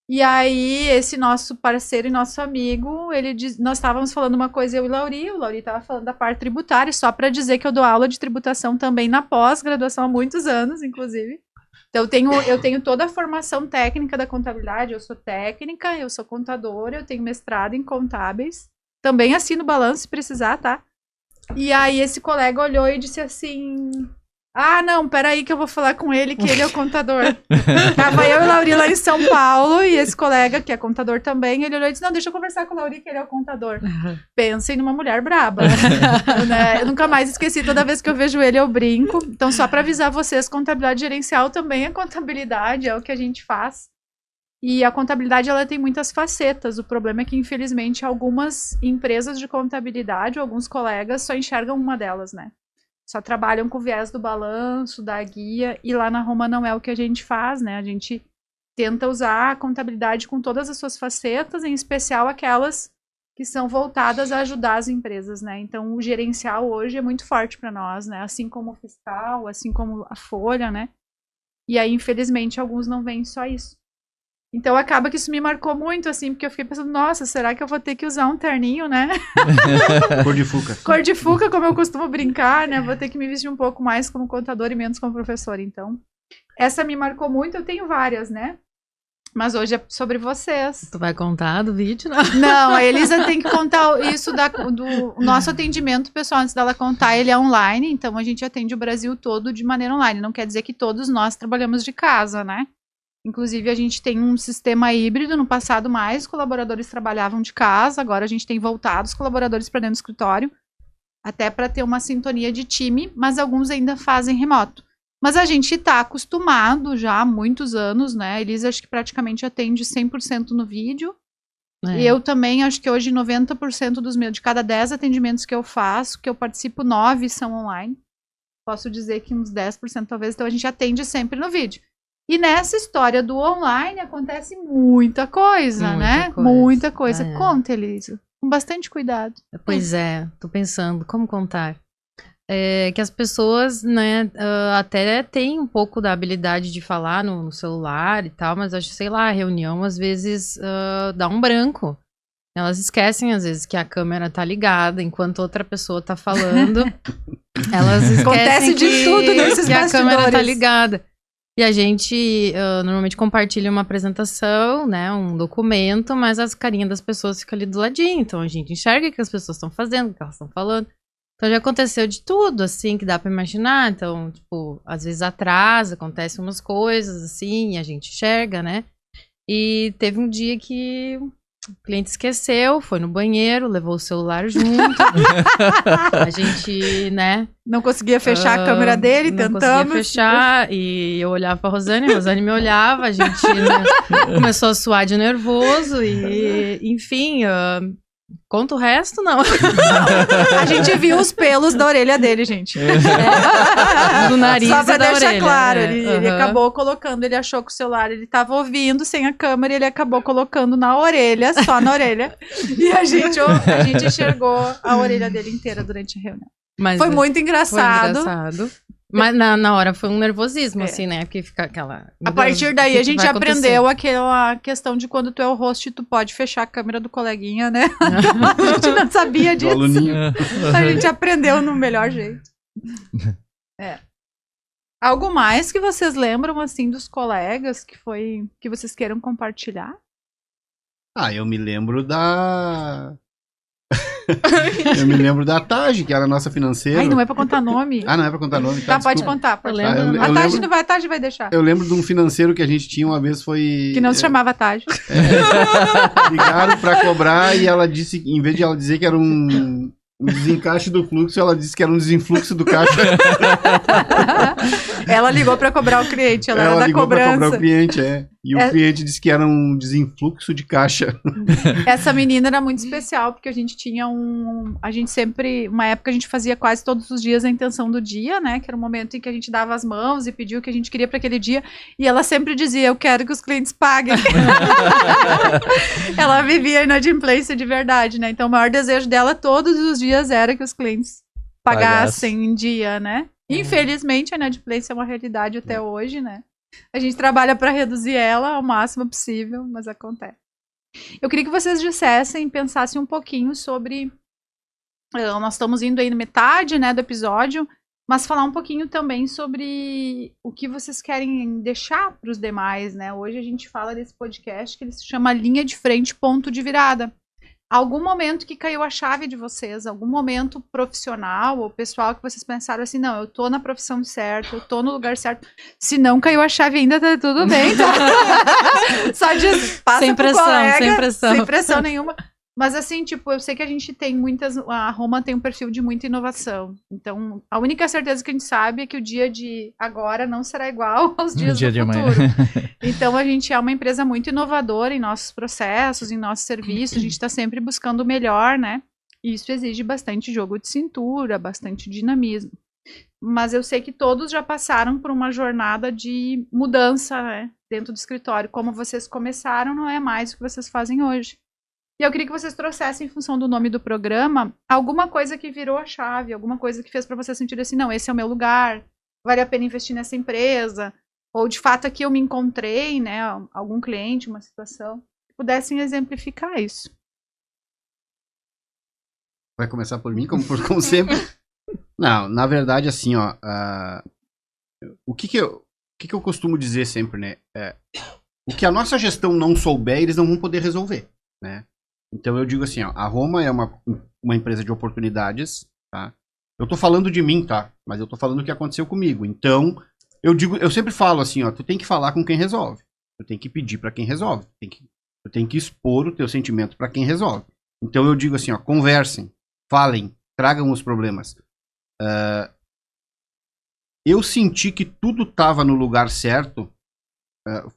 E aí, esse nosso parceiro e nosso amigo, nós estávamos falando uma coisa, eu e o Lauri estava falando da parte tributária, só para dizer que eu dou aula de tributação também na pós-graduação há muitos anos, inclusive. Então, eu tenho toda a formação técnica da contabilidade, eu sou técnica, eu sou contadora, eu tenho mestrado em contábeis, também assino balanço se precisar, tá? E aí esse colega olhou e disse assim... Ah, não, peraí que eu vou falar com ele, que ele é o contador. Tava eu e o Lauri lá em São Paulo, e esse colega, que é contador também, ele olhou e disse, não, deixa eu conversar com o Lauri, que ele é o contador. Pensem numa mulher braba. Né? Eu nunca mais esqueci, toda vez que eu vejo ele eu brinco. Então, só para avisar vocês, contabilidade gerencial também é contabilidade, é o que a gente faz. E a contabilidade, ela tem muitas facetas. O problema é que, infelizmente, algumas empresas de contabilidade, alguns colegas, só enxergam uma delas, né? Só trabalham com o viés do balanço, da guia, e lá na Roma não é o que a gente faz, né? A gente tenta usar a contabilidade com todas as suas facetas, em especial aquelas que são voltadas a ajudar as empresas, né? Então, o gerencial hoje é muito forte para nós, né? Assim como o fiscal, assim como a folha, né? E aí, infelizmente, alguns não veem só isso. Então, acaba que isso me marcou muito, assim, porque eu fiquei pensando, nossa, será que eu vou ter que usar um terninho, né? Cor de fuca. Cor de fuca, como eu costumo brincar, né? Vou ter que me vestir um pouco mais como contador e menos como professor. Então, essa me marcou muito. Eu tenho várias, né? Mas hoje é sobre vocês. Tu vai contar do vídeo, não? Não, a Elisa tem que contar isso do nosso atendimento, pessoal. Antes dela contar, ele é online. Então, a gente atende o Brasil todo de maneira online. Não quer dizer que todos nós trabalhamos de casa, né? Inclusive, a gente tem um sistema híbrido. No passado, mais colaboradores trabalhavam de casa. Agora, a gente tem voltado os colaboradores para dentro do escritório, até para ter uma sintonia de time, mas alguns ainda fazem remoto. Mas a gente está acostumado já há muitos anos, né? A Elisa, acho que praticamente atende 100% no vídeo. E eu também, acho que hoje 90% de cada 10 atendimentos que eu faço, que eu participo, 9 são online. Posso dizer que uns 10% talvez, então a gente atende sempre no vídeo. E nessa história do online acontece muita coisa, né? Muita coisa. Conta, Elisa, com bastante cuidado. Pois é, tô pensando, como contar? Que as pessoas, né, até têm um pouco da habilidade de falar no celular e tal, mas acho, sei lá, a reunião às vezes dá um branco. Elas esquecem, às vezes, que a câmera tá ligada enquanto outra pessoa tá falando. Elas esquecem Acontece de tudo nesses que a câmera tá bastidores. ligada. E a gente normalmente compartilha uma apresentação, né, um documento, mas as carinhas das pessoas ficam ali do ladinho. Então a gente enxerga o que as pessoas estão fazendo, o que elas estão falando. Então já aconteceu de tudo, assim, que dá pra imaginar. Então, tipo, às vezes atrasa, acontecem umas coisas, assim, e a gente enxerga, né? E teve um dia que o cliente esqueceu, foi no banheiro, levou o celular junto. A gente, né? Não conseguia fechar a câmera dele, não tentamos. conseguia fechar, e eu olhava pra Rosane, a Rosane me olhava, a gente né, começou a suar de nervoso e, enfim, conta o resto, não. A gente viu os pelos da orelha dele, gente. Do nariz Só pra e da deixar orelha. claro, ele acabou colocando, ele achou que o celular ele tava ouvindo sem a câmera e ele acabou colocando na orelha, só na orelha. E a gente enxergou a orelha dele inteira durante a reunião. Mas Foi muito engraçado. Foi engraçado. Mas na hora foi um nervosismo, assim, né? Porque fica aquela... A partir daí a gente aprendeu aquela questão de quando tu é o host, tu pode fechar a câmera do coleguinha, né? A gente não sabia disso. A gente aprendeu no melhor jeito. Algo mais que vocês lembram, assim, dos colegas que vocês queiram compartilhar? Eu me lembro da... Eu me lembro da Taj, que era a nossa financeira. Ai, não é pra contar nome. Não é pra contar nome. Tá, pode contar. Pode Eu lembro. a Taj não vai, a Taj vai deixar. Eu lembro de um financeiro que a gente tinha uma vez, foi... Que não se chamava Taj. Ligaram pra cobrar e ela disse, em vez de ela dizer que era um desencaixe do fluxo, ela disse que era um desinfluxo do caixa. Ela ligou pra cobrar o cliente, ela era da ligou pra cobrança. cobrar o cliente, E o cliente disse que era um desinfluxo de caixa. Essa menina era muito especial, porque a gente tinha a gente sempre, uma época a gente fazia quase todos os dias a intenção do dia, né, que era o momento em que a gente dava as mãos e pedia o que a gente queria para aquele dia, e ela sempre dizia, eu quero que os clientes paguem. Ela vivia a inadimplência de verdade, né, então o maior desejo dela todos os dias era que os clientes pagassem em dia, né. Infelizmente a inadimplência é uma realidade até hoje, né. A gente trabalha para reduzir ela ao máximo possível, mas acontece. Eu queria que vocês dissessem, pensassem um pouquinho sobre... Nós estamos indo aí na metade, né, do episódio, mas falar um pouquinho também sobre o que vocês querem deixar para os demais, né? Hoje a gente fala desse podcast que ele se chama Linha de Frente, Ponto de Virada. algum momento que caiu a chave de vocês, algum momento profissional ou pessoal que vocês pensaram assim, não, eu tô na profissão certa, eu tô no lugar certo. Se não caiu a chave ainda, tá tudo bem, tá? Só diz, passa Sem pro pressão, colega, sem pressão. sem pressão nenhuma. Mas assim, tipo, eu sei que a gente tem a Roma tem um perfil de muita inovação. Então, a única certeza que a gente sabe é que o dia de agora não será igual aos dias dia do de amanhã. futuro. Então, a gente é uma empresa muito inovadora em nossos processos, em nossos serviços. A gente está sempre buscando o melhor, né? E isso exige bastante jogo de cintura, bastante dinamismo. Mas eu sei que todos já passaram por uma jornada de mudança, né? Dentro do escritório. Como vocês começaram, não é mais o que vocês fazem hoje. E eu queria que vocês trouxessem, em função do nome do programa, alguma coisa que virou a chave, alguma coisa que fez para vocês sentir assim, não, esse é o meu lugar, vale a pena investir nessa empresa, ou de fato aqui eu me encontrei, né, algum cliente, uma situação, que pudessem exemplificar isso. Vai começar por mim, como sempre? Não, na verdade, assim, ó, o que eu costumo dizer sempre, né, o que a nossa gestão não souber, eles não vão poder resolver, né? Então eu digo assim, ó, a Roma é uma empresa de oportunidades, tá? Eu tô falando de mim, tá? Mas eu tô falando o que aconteceu comigo. Então, eu sempre falo assim, ó, tu tem que falar com quem resolve. Tu tem que pedir pra quem resolve. Tu tem que expor o teu sentimento pra quem resolve. Então eu digo assim, ó, conversem, falem, tragam os problemas. Eu senti que tudo tava no lugar certo,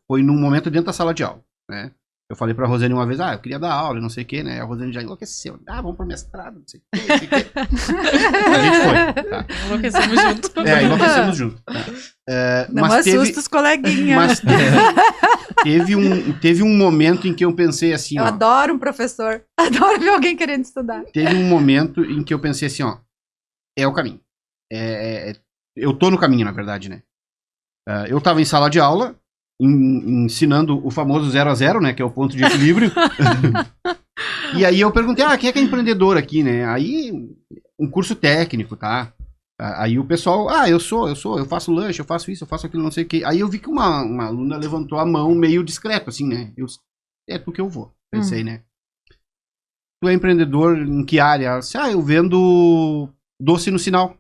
foi num momento dentro da sala de aula, né? Eu falei pra Rosane uma vez, eu queria dar aula, não sei o que, né? A Rosane já enlouqueceu. Vamos pro mestrado, não sei o que, não sei o que. A gente foi, tá? Enlouquecemos junto. Enlouquecemos junto. Tá? Não assusta os coleguinhas. Mas teve um momento em que eu pensei assim, Eu adoro um professor. Adoro ver alguém querendo estudar. Teve um momento em que eu pensei assim, ó, é o caminho. Eu tô no caminho, na verdade, né? Eu tava em sala de aula, ensinando o famoso 0 a 0, né, que é o ponto de equilíbrio. E aí eu perguntei, quem é que é empreendedor aqui, né? Aí, um curso técnico, tá? Aí o pessoal, eu faço lanche, eu faço isso, eu faço aquilo, não sei o que. Aí eu vi que uma aluna levantou a mão meio discreto, assim, né? É tu que eu vou, pensei, né? Tu é empreendedor em que área? Ela disse, eu vendo doce no sinal.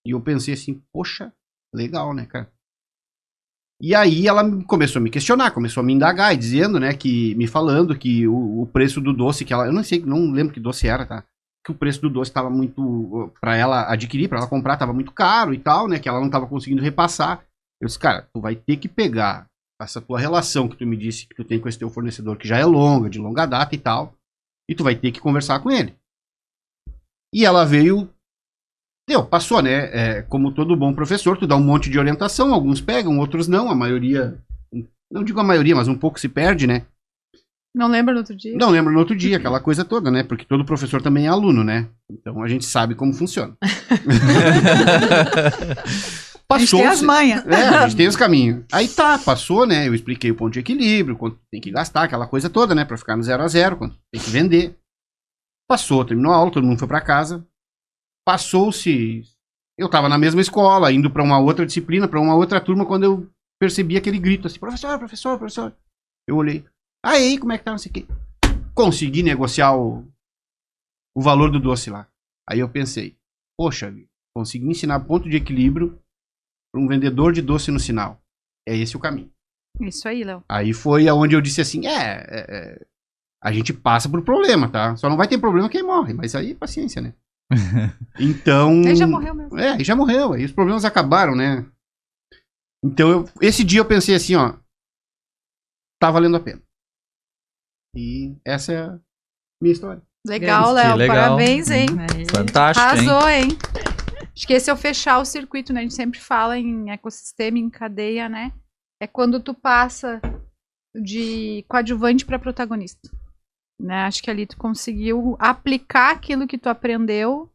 E eu pensei assim, poxa, legal, né, cara? E aí ela começou a me questionar, começou a me indagar, e dizendo, né, me falando que o preço do doce que ela, eu não lembro que doce era, tá? Que o preço do doce tava muito, pra ela adquirir, pra ela comprar, tava muito caro e tal, né, que ela não tava conseguindo repassar. Eu disse, cara, tu vai ter que pegar essa tua relação que tu me disse que tu tem com esse teu fornecedor, que já é longa, de longa data e tal, e tu vai ter que conversar com ele. E ela veio... passou, né? Como todo bom professor, tu dá um monte de orientação, alguns pegam, outros não, a maioria, não digo a maioria, mas um pouco se perde, né? Não lembra no outro dia? Não lembro no outro dia, aquela coisa toda, né? Porque todo professor também é aluno, né? Então a gente sabe como funciona. A gente tem as manhas. A gente tem os caminhos. Aí passou, né? Eu expliquei o ponto de equilíbrio, quanto tem que gastar, aquela coisa toda, né? Pra ficar no 0 a 0, quanto tem que vender. Passou, terminou a aula, todo mundo foi pra casa. Passou-se, eu tava na mesma escola, indo pra uma outra disciplina, pra uma outra turma, quando eu percebi aquele grito assim, professor. Eu olhei, aí, como é que tá, não sei o quê. Consegui negociar o valor do doce lá. Aí eu pensei, poxa, consegui ensinar ponto de equilíbrio pra um vendedor de doce no sinal. É esse o caminho. Isso aí, Léo. Aí foi aonde eu disse assim, a gente passa por problema, tá? Só não vai ter problema quem morre, mas aí paciência, né? Então... Ele já morreu mesmo. Ele já morreu, aí os problemas acabaram, né? Então, esse dia eu pensei assim, ó, tá valendo a pena. E essa é a minha história. Legal, Léo, legal. Parabéns, hein? Fantástico, Arrasou, hein? Acho que esse é o fechar o circuito, né? A gente sempre fala em ecossistema, em cadeia, né? É quando tu passa de coadjuvante para protagonista. Né? Acho que ali tu conseguiu aplicar aquilo que tu aprendeu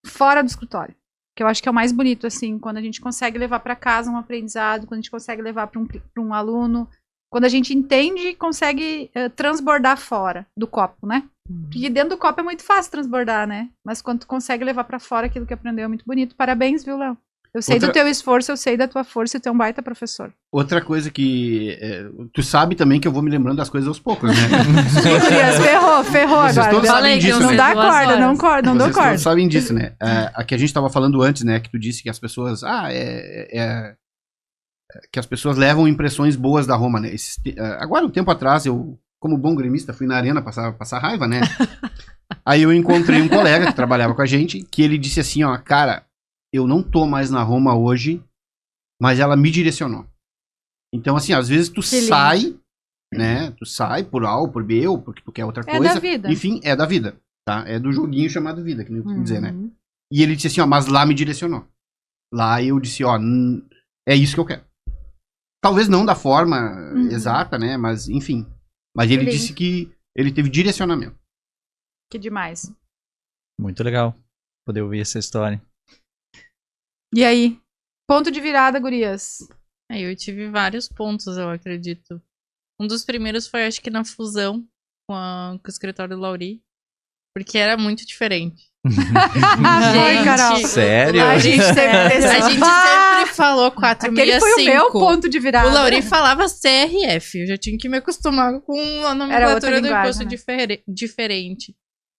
fora do escritório. Que eu acho que é o mais bonito, assim, quando a gente consegue levar para casa um aprendizado, quando a gente consegue levar para um aluno, quando a gente entende e consegue transbordar fora do copo, né? Porque dentro do copo é muito fácil transbordar, né? Mas quando tu consegue levar para fora aquilo que aprendeu é muito bonito. Parabéns, viu, Léo? Eu sei do teu esforço, eu sei da tua força e tu é um baita professor. Outra coisa que... tu sabe também que eu vou me lembrando das coisas aos poucos, né? Ferrou Vocês agora. todos sabem disso, Não né? dá corda, não dou Vocês corda. todos sabem disso, né? A que a gente tava falando antes, né? Que tu disse que as pessoas... que as pessoas levam impressões boas da Roma, né? Agora, um tempo atrás, eu, como bom gremista, fui na arena passar raiva, né? Aí eu encontrei um colega que trabalhava com a gente, que ele disse assim, ó, cara, eu não tô mais na Roma hoje, mas ela me direcionou. Então, assim, às vezes tu sai, né? Tu sai por A ou por B, ou porque tu quer outra coisa. É da vida. Enfim, é da vida, tá? É do joguinho chamado vida, que nem eu costumo dizer, né? E ele disse assim, ó, mas lá me direcionou. Lá eu disse, ó, é isso que eu quero. Talvez não da forma exata, né? Mas, enfim. Mas ele disse que ele teve direcionamento. Que demais. Muito legal poder ouvir essa história. E aí? Ponto de virada, gurias. Eu tive vários pontos, eu acredito. Um dos primeiros foi, acho que na fusão com o escritório do Lauri. Porque era muito diferente. Foi, Carol. Sério? A gente sempre falou 465. Aquele foi o meu ponto de virada. O Lauri falava CRF. Eu já tinha que me acostumar com a nomenclatura do imposto, né? Diferente.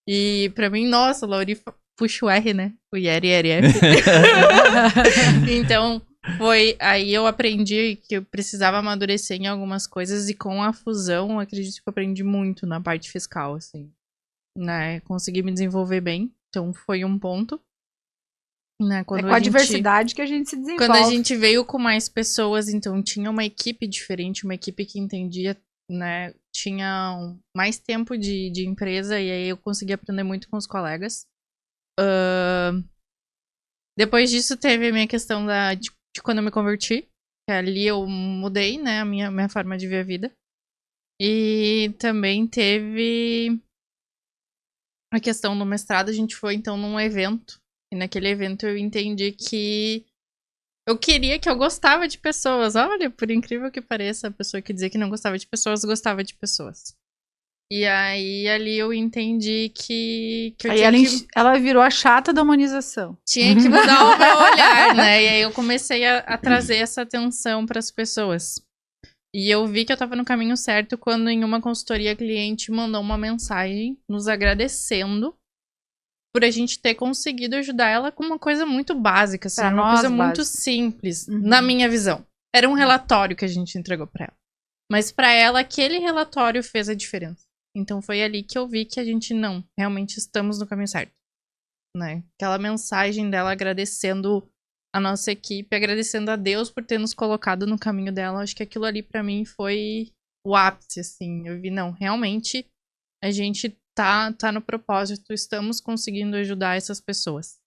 E pra mim, nossa, o Lauri puxa o R, né? O IRF. Então, aí eu aprendi que eu precisava amadurecer em algumas coisas. E com a fusão, eu acredito que eu aprendi muito na parte fiscal, assim. Né? Consegui me desenvolver bem. Então, foi um ponto. Né? Com a diversidade que a gente se desenvolve. Quando a gente veio com mais pessoas, então tinha uma equipe diferente, uma equipe que entendia, né? Tinha mais tempo de empresa e aí eu consegui aprender muito com os colegas. Depois disso teve a minha questão de quando eu me converti. Que ali eu mudei, né? A minha forma de ver a vida. E também teve a questão do mestrado. A gente foi então num evento. E naquele evento eu entendi que eu queria que eu gostava de pessoas. Olha, por incrível que pareça, a pessoa que dizia que não gostava de pessoas, gostava de pessoas. E aí, ali eu entendi que eu aí ela virou a chata da humanização. Tinha que mudar o meu olhar, né? E aí eu comecei a trazer essa atenção para as pessoas. E eu vi que eu estava no caminho certo quando em uma consultoria a cliente mandou uma mensagem nos agradecendo por a gente ter conseguido ajudar ela com uma coisa muito básica, assim, uma coisa muito simples, na minha visão. Era um relatório que a gente entregou para ela. Mas para ela, aquele relatório fez a diferença. Então foi ali que eu vi que a gente realmente estamos no caminho certo. Né? Aquela mensagem dela agradecendo a nossa equipe, agradecendo a Deus por ter nos colocado no caminho dela. Acho que aquilo ali para mim foi o ápice, assim. Eu vi, realmente a gente tá no propósito, estamos conseguindo ajudar essas pessoas.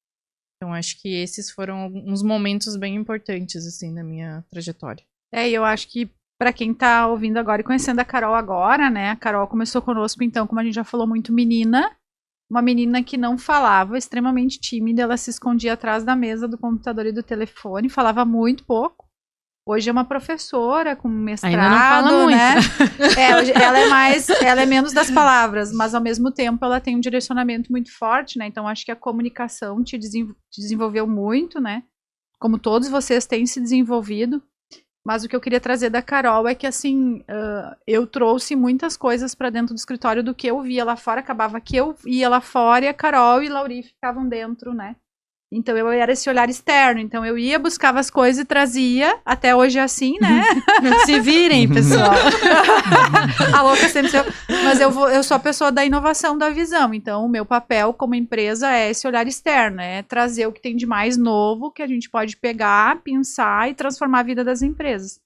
Então, acho que esses foram uns momentos bem importantes, assim, na minha trajetória. E eu acho que para quem tá ouvindo agora e conhecendo a Carol agora, né, a Carol começou conosco, então, como a gente já falou, muito menina, uma menina que não falava, extremamente tímida, ela se escondia atrás da mesa do computador e do telefone, falava muito pouco. Hoje é uma professora com mestrado, ainda não fala muito, né? Ela é menos das palavras, mas ao mesmo tempo ela tem um direcionamento muito forte, né? Então acho que a comunicação te desenvolveu muito, né? Como todos vocês têm se desenvolvido. Mas o que eu queria trazer da Carol é que, assim, eu trouxe muitas coisas para dentro do escritório do que eu via lá fora. Acabava que eu ia lá fora e a Carol e Lauri ficavam dentro, né? Então, eu era esse olhar externo. Então, eu ia, buscava as coisas e trazia. Até hoje é assim, né? Se virem, pessoal. A louca sempre... Mas eu sou a pessoa da inovação, da visão. Então, o meu papel como empresa é esse olhar externo. É trazer o que tem de mais novo, que a gente pode pegar, pensar e transformar a vida das empresas.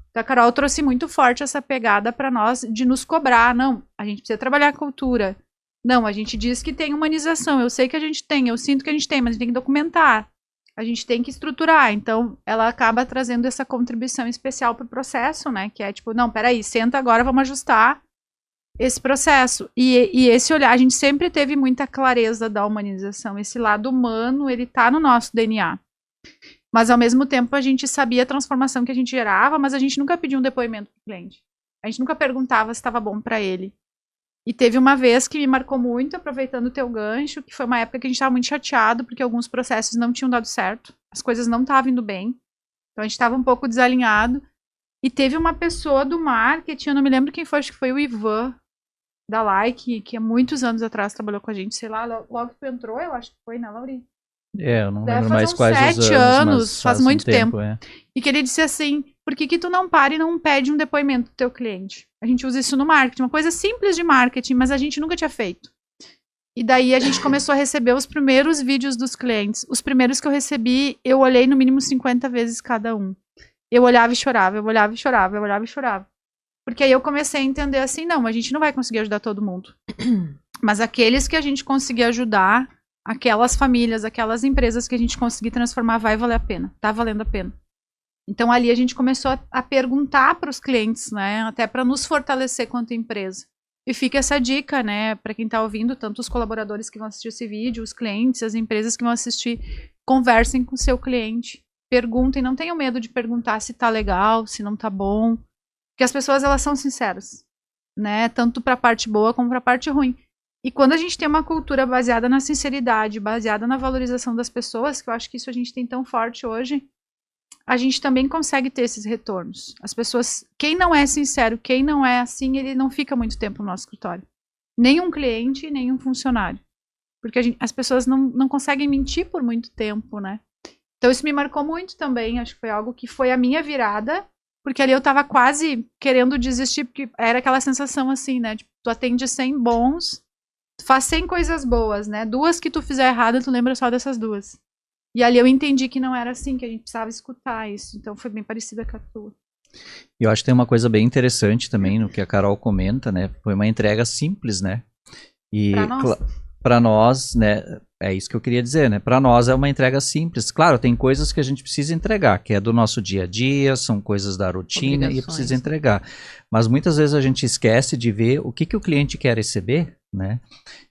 Então, a Carol trouxe muito forte essa pegada para nós de nos cobrar. Não, a gente precisa trabalhar a cultura. Não, a gente diz que tem humanização, eu sei que a gente tem, eu sinto que a gente tem, mas a gente tem que documentar, a gente tem que estruturar. Então, ela acaba trazendo essa contribuição especial para o processo, né? Que é tipo, não, peraí, senta agora, vamos ajustar esse processo. E esse olhar, a gente sempre teve muita clareza da humanização, esse lado humano, ele tá no nosso DNA. Mas, ao mesmo tempo, a gente sabia a transformação que a gente gerava, mas a gente nunca pediu um depoimento para o cliente. A gente nunca perguntava se estava bom para ele. E teve uma vez que me marcou muito, aproveitando o teu gancho, que foi uma época que a gente estava muito chateado, porque alguns processos não tinham dado certo, as coisas não estavam indo bem, então a gente estava um pouco desalinhado, e teve uma pessoa do marketing, eu não me lembro quem foi, acho que foi o Ivan, da Like, que há muitos anos atrás trabalhou com a gente, sei lá, logo que tu entrou, eu acho que foi, né, Lauri? Eu não Deve lembro fazer mais uns quais os 7 anos, anos, mas faz um muito tempo. É. E que ele disse assim, por que tu não para e não pede um depoimento do teu cliente? A gente usa isso no marketing, uma coisa simples de marketing, mas a gente nunca tinha feito. E daí a gente começou a receber os primeiros vídeos dos clientes. Os primeiros que eu recebi, eu olhei no mínimo 50 vezes cada um. Eu olhava e chorava, eu olhava e chorava, eu olhava e chorava. Porque aí eu comecei a entender assim, não, a gente não vai conseguir ajudar todo mundo. Mas aqueles que a gente conseguir ajudar, aquelas famílias, aquelas empresas que a gente conseguir transformar, vai valer a pena. Tá valendo a pena. Então ali a gente começou a perguntar para os clientes, né, até para nos fortalecer quanto empresa. E fica essa dica, né, para quem está ouvindo, tanto os colaboradores que vão assistir esse vídeo, os clientes, as empresas que vão assistir, conversem com o seu cliente, perguntem, não tenham medo de perguntar se tá legal, se não tá bom, porque as pessoas elas são sinceras, né, tanto para a parte boa como para a parte ruim. E quando a gente tem uma cultura baseada na sinceridade, baseada na valorização das pessoas, que eu acho que isso a gente tem tão forte hoje, a gente também consegue ter esses retornos. As pessoas, quem não é sincero, quem não é assim, ele não fica muito tempo no nosso escritório. Nem um cliente, nem um funcionário. Porque as pessoas não conseguem mentir por muito tempo, né? Então isso me marcou muito também, acho que foi algo que foi a minha virada, porque ali eu tava quase querendo desistir, porque era aquela sensação assim, né? Tipo, tu atende 100 bons, tu faz 100 coisas boas, né? 2 que tu fizer errada, tu lembra só dessas 2. E ali eu entendi que não era assim, que a gente precisava escutar isso. Então foi bem parecida com a tua. E eu acho que tem uma coisa bem interessante também no que a Carol comenta, né? Foi uma entrega simples, né? E para nós, né? É isso que eu queria dizer, né? Para nós é uma entrega simples. Claro, tem coisas que a gente precisa entregar, que é do nosso dia a dia, são coisas da rotina e precisa entregar. Mas muitas vezes a gente esquece de ver o que o cliente quer receber, né?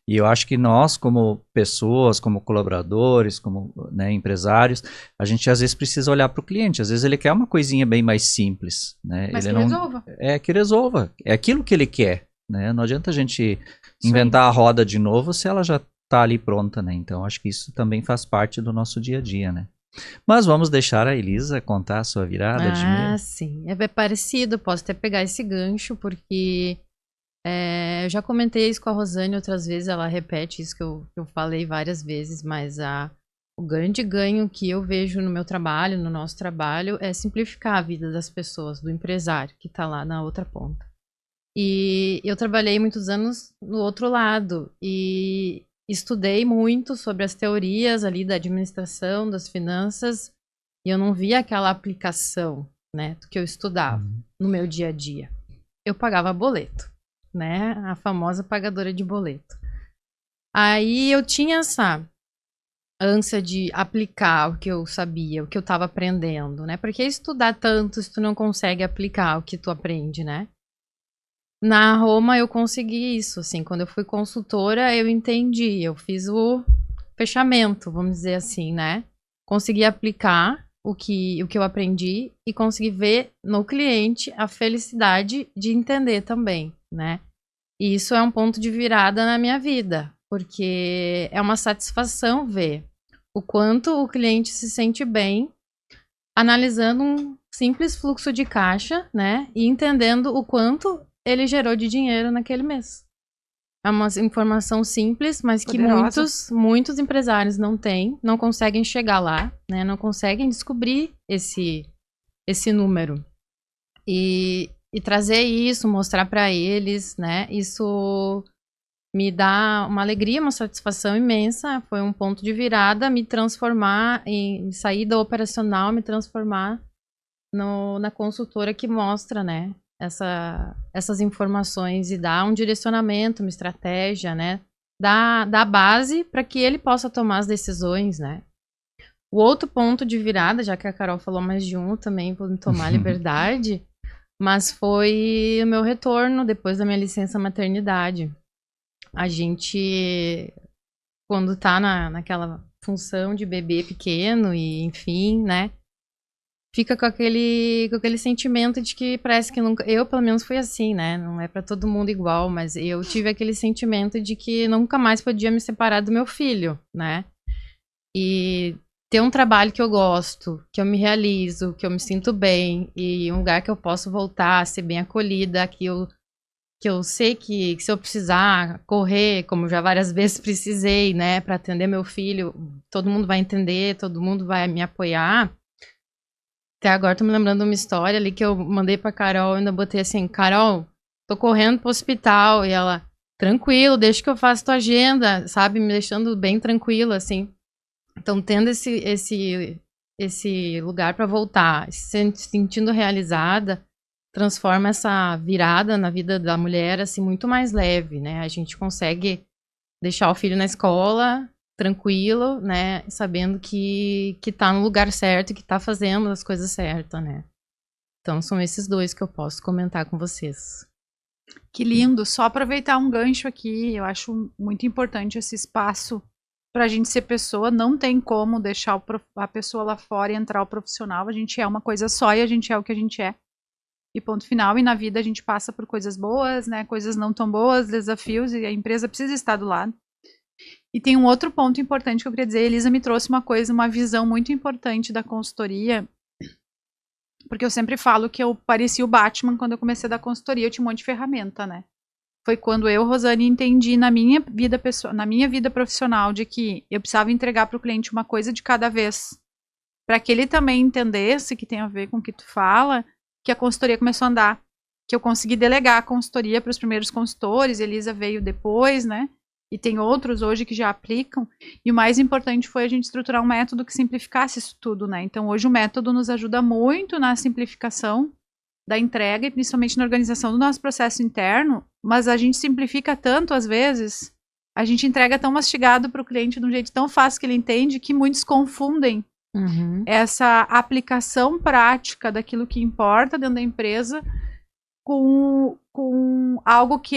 E eu acho que nós, como pessoas, como colaboradores, como, né, empresários, a gente às vezes precisa olhar para o cliente. Às vezes ele quer uma coisinha bem mais simples, né? Mas ele que não resolva. que resolva. É aquilo que ele quer, né? Não adianta a gente inventar a roda de novo se ela já está ali pronta, né? Então acho que isso também faz parte do nosso dia a dia, né? Mas vamos deixar a Elisa contar a sua virada de meio. Sim. É parecido, posso até pegar esse gancho, porque eu já comentei isso com a Rosane outras vezes, ela repete isso que eu falei várias vezes, mas o grande ganho que eu vejo no meu trabalho, no nosso trabalho, é simplificar a vida das pessoas, do empresário que está lá na outra ponta. E eu trabalhei muitos anos no outro lado e estudei muito sobre as teorias ali da administração, das finanças, e eu não via aquela aplicação, né, do que eu estudava no meu dia a dia. Eu pagava boleto, né, a famosa pagadora de boleto. Aí eu tinha essa ânsia de aplicar o que eu sabia, o que eu estava aprendendo, né, porque estudar tanto se tu não consegue aplicar o que tu aprende, né? Na Roma eu consegui isso, assim, quando eu fui consultora eu entendi, eu fiz o fechamento, vamos dizer assim, né? Consegui aplicar o que eu aprendi e consegui ver no cliente a felicidade de entender também, né? E isso é um ponto de virada na minha vida, porque é uma satisfação ver o quanto o cliente se sente bem analisando um simples fluxo de caixa, né? E entendendo o quanto ele gerou de dinheiro naquele mês. É uma informação simples, mas que muitos empresários não têm, não conseguem chegar lá, né? Não conseguem descobrir esse número. E trazer isso, mostrar para eles, né? Isso me dá uma alegria, uma satisfação imensa. Foi um ponto de virada, me transformar em sair da operacional, me transformar na consultora que mostra, né? Essas informações e dá um direcionamento, uma estratégia, né? Dá base para que ele possa tomar as decisões, né? O outro ponto de virada, já que a Carol falou mais de um, também vou me tomar liberdade, mas foi o meu retorno depois da minha licença maternidade. A gente, quando tá naquela função de bebê pequeno e enfim, né? fica com aquele sentimento de que parece que nunca... Eu, pelo menos, fui assim, né? Não é pra todo mundo igual, mas eu tive aquele sentimento de que nunca mais podia me separar do meu filho, né? E ter um trabalho que eu gosto, que eu me realizo, que eu me sinto bem, e um lugar que eu posso voltar, ser bem acolhida, que eu sei que se eu precisar correr, como já várias vezes precisei, né, pra atender meu filho, todo mundo vai entender, todo mundo vai me apoiar. Até agora tô me lembrando de uma história ali que eu mandei pra Carol, ainda botei assim, Carol, tô correndo pro hospital, e ela, tranquilo, deixa que eu faço tua agenda, sabe, me deixando bem tranquila, assim. Então, tendo esse lugar pra voltar, se sentindo realizada, transforma essa virada na vida da mulher, assim, muito mais leve, né, a gente consegue deixar o filho na escola tranquilo, né, sabendo que tá no lugar certo e que tá fazendo as coisas certas, né. Então, são esses dois que eu posso comentar com vocês. Que lindo. Só aproveitar um gancho aqui, eu acho muito importante esse espaço pra gente ser pessoa. Não tem como deixar a pessoa lá fora e entrar o profissional. A gente é uma coisa só e a gente é o que a gente é. E ponto final. E na vida a gente passa por coisas boas, né, coisas não tão boas, desafios, e a empresa precisa estar do lado. E tem um outro ponto importante que eu queria dizer. A Elisa me trouxe uma visão muito importante da consultoria, porque eu sempre falo que eu parecia o Batman quando eu comecei a dar consultoria. Eu tinha um monte de ferramenta, né? Foi quando eu, Rosane, entendi na minha vida profissional de que eu precisava entregar para o cliente uma coisa de cada vez, para que ele também entendesse, que tem a ver com o que tu fala, que a consultoria começou a andar, que eu consegui delegar a consultoria para os primeiros consultores. Elisa veio depois, né? E tem outros hoje que já aplicam. E o mais importante foi a gente estruturar um método que simplificasse isso tudo, né? Então, hoje o método nos ajuda muito na simplificação da entrega e principalmente na organização do nosso processo interno, mas a gente simplifica tanto, às vezes, a gente entrega tão mastigado para o cliente de um jeito tão fácil que ele entende, que muitos confundem essa aplicação prática daquilo que importa dentro da empresa com algo que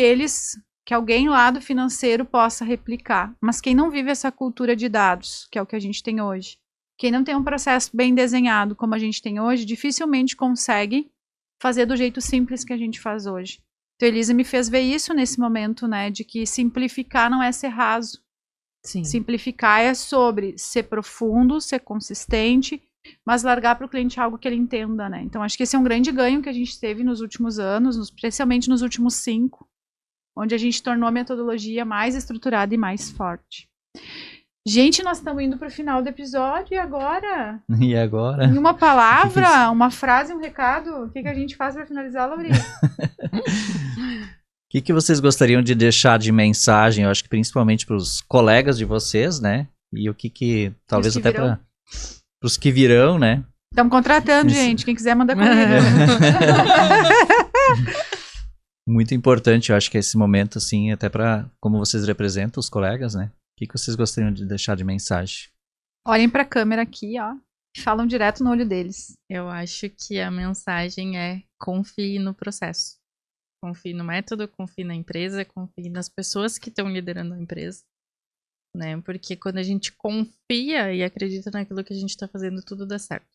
alguém lá do financeiro possa replicar. Mas quem não vive essa cultura de dados, que é o que a gente tem hoje, quem não tem um processo bem desenhado como a gente tem hoje, dificilmente consegue fazer do jeito simples que a gente faz hoje. Então, a Elisa me fez ver isso nesse momento, né, de que simplificar não é ser raso. Sim. Simplificar é sobre ser profundo, ser consistente, mas largar para o cliente algo que ele entenda, né. Então, acho que esse é um grande ganho que a gente teve nos últimos anos, especialmente nos últimos 5, onde a gente tornou a metodologia mais estruturada e mais forte. Gente, nós estamos indo para o final do episódio e agora? E agora? Em uma palavra, uma frase, um recado, o que a gente faz para finalizar, Laurinha? O que vocês gostariam de deixar de mensagem, eu acho que principalmente para os colegas de vocês, né? E o que talvez até para os que virão, né? Estamos contratando, gente. Quem quiser mandar comigo. Muito importante, eu acho que esse momento, assim, até para como vocês representam os colegas, né? O que vocês gostariam de deixar de mensagem? Olhem para a câmera aqui, ó. Falam direto no olho deles. Eu acho que a mensagem é: confie no processo. Confie no método, confie na empresa, confie nas pessoas que estão liderando a empresa. Né? Porque quando a gente confia e acredita naquilo que a gente está fazendo, tudo dá certo.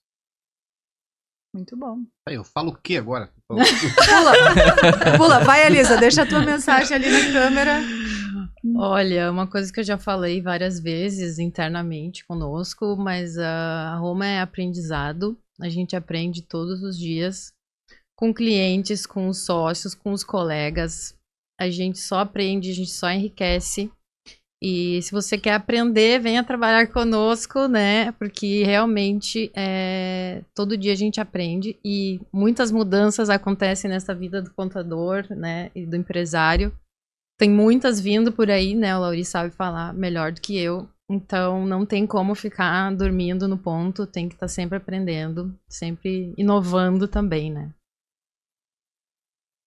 Muito bom. Eu falo o que agora? Pula. Vai, Elisa, deixa a tua mensagem ali na câmera. Olha, uma coisa que eu já falei várias vezes internamente conosco, mas a Roma é aprendizado. A gente aprende todos os dias com clientes, com os sócios, com os colegas. A gente só aprende, a gente só enriquece. E se você quer aprender, venha trabalhar conosco, né? Porque realmente todo dia a gente aprende e muitas mudanças acontecem nessa vida do contador, né? E do empresário. Tem muitas vindo por aí, né? O Lauri sabe falar melhor do que eu. Então, não tem como ficar dormindo no ponto. Tem que estar sempre aprendendo, sempre inovando também, né?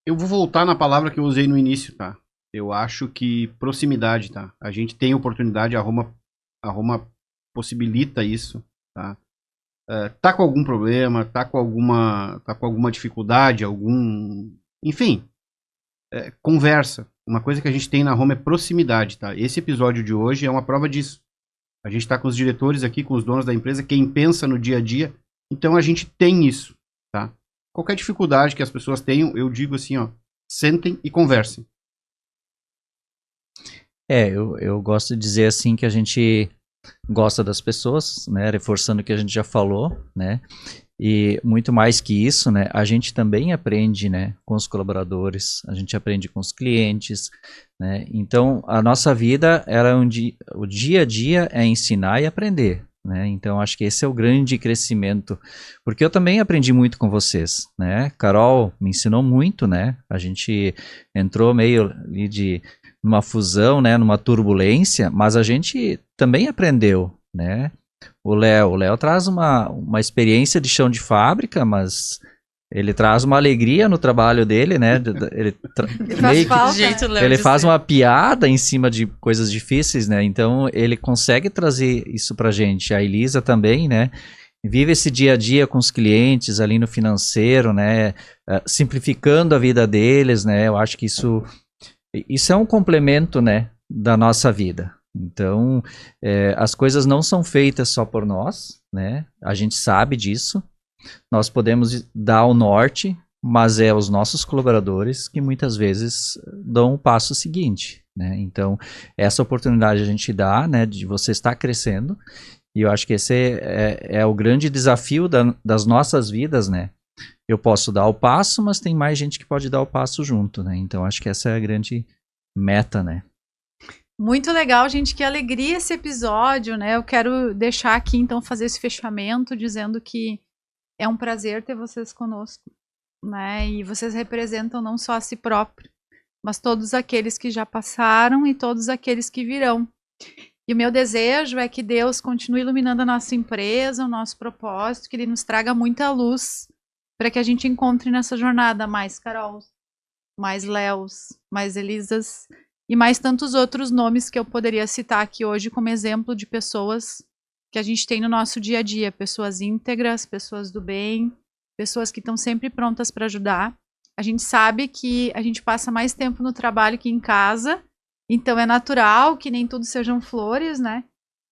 Eu vou voltar na palavra que eu usei no início, tá? Eu acho que proximidade, tá? A gente tem oportunidade, a Roma possibilita isso, tá? Tá com algum problema, tá com alguma dificuldade, enfim, conversa. Uma coisa que a gente tem na Roma é proximidade, tá? Esse episódio de hoje é uma prova disso. A gente tá com os diretores aqui, com os donos da empresa, quem pensa no dia a dia, Então a gente tem isso, tá? Qualquer dificuldade que as pessoas tenham, eu digo assim, ó, sentem e conversem. Eu gosto de dizer assim que a gente gosta das pessoas, né, reforçando o que a gente já falou, né, e muito mais que isso, né, a gente também aprende, né, com os colaboradores, a gente aprende com os clientes, né, então a nossa vida, o dia a dia é ensinar e aprender, né, então acho que esse é o grande crescimento, porque eu também aprendi muito com vocês, né, Carol me ensinou muito, né, a gente entrou meio ali numa fusão, né, numa turbulência, mas a gente também aprendeu, né? O Léo traz uma experiência de chão de fábrica, mas ele traz uma alegria no trabalho dele, né? Ele faz falta, ele faz uma piada em cima de coisas difíceis, né? Então ele consegue trazer isso pra gente. A Elisa também, né? Vive esse dia a dia com os clientes ali no financeiro, né? Simplificando a vida deles, né? Eu acho que isso é um complemento, né, da nossa vida. Então, as coisas não são feitas só por nós, né? A gente sabe disso. Nós podemos dar o norte, mas é os nossos colaboradores que muitas vezes dão o passo seguinte, né? Então, essa oportunidade a gente dá, né, de você estar crescendo. E eu acho que esse é o grande desafio das nossas vidas, né? Eu posso dar o passo, mas tem mais gente que pode dar o passo junto, né? Então, acho que essa é a grande meta, né? Muito legal, gente, que alegria esse episódio, né? Eu quero deixar aqui, então, fazer esse fechamento, dizendo que é um prazer ter vocês conosco, né? E vocês representam não só a si próprio, mas todos aqueles que já passaram e todos aqueles que virão. E o meu desejo é que Deus continue iluminando a nossa empresa, o nosso propósito, que Ele nos traga muita luz para que a gente encontre nessa jornada mais Carols, mais Léos, mais Elisas e mais tantos outros nomes que eu poderia citar aqui hoje como exemplo de pessoas que a gente tem no nosso dia a dia, pessoas íntegras, pessoas do bem, pessoas que estão sempre prontas para ajudar. A gente sabe que a gente passa mais tempo no trabalho que em casa, então é natural que nem tudo sejam flores, né?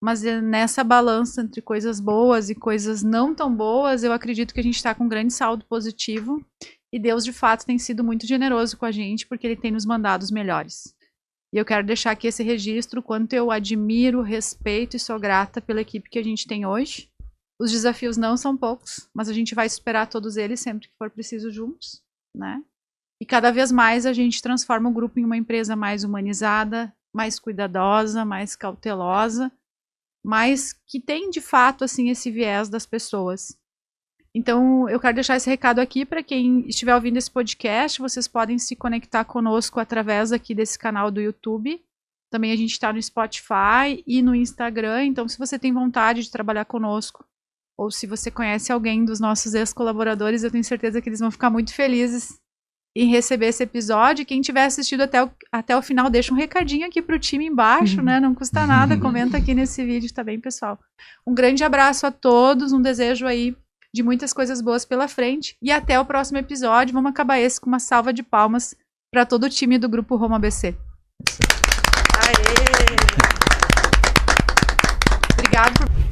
Mas nessa balança entre coisas boas e coisas não tão boas, eu acredito que a gente está com um grande saldo positivo. E Deus, de fato, tem sido muito generoso com a gente, porque Ele tem nos mandado os melhores. E eu quero deixar aqui esse registro, quanto eu admiro, respeito e sou grata pela equipe que a gente tem hoje. Os desafios não são poucos, mas a gente vai superar todos eles sempre que for preciso juntos, né? E cada vez mais a gente transforma o grupo em uma empresa mais humanizada, mais cuidadosa, mais cautelosa, mas que tem de fato assim esse viés das pessoas. Então eu quero deixar esse recado aqui para quem estiver ouvindo esse podcast. Vocês podem se conectar conosco através aqui desse canal do YouTube. Também a gente está no Spotify e no Instagram, então se você tem vontade de trabalhar conosco, ou se você conhece alguém dos nossos ex-colaboradores, eu tenho certeza que eles vão ficar muito felizes em receber esse episódio. Quem tiver assistido até o final, deixa um recadinho aqui pro time embaixo, né? Não custa nada, comenta aqui nesse vídeo também, pessoal. Um grande abraço a todos, um desejo aí de muitas coisas boas pela frente e até o próximo episódio. Vamos acabar esse com uma salva de palmas para todo o time do Grupo Home ABC. Aê! Obrigado por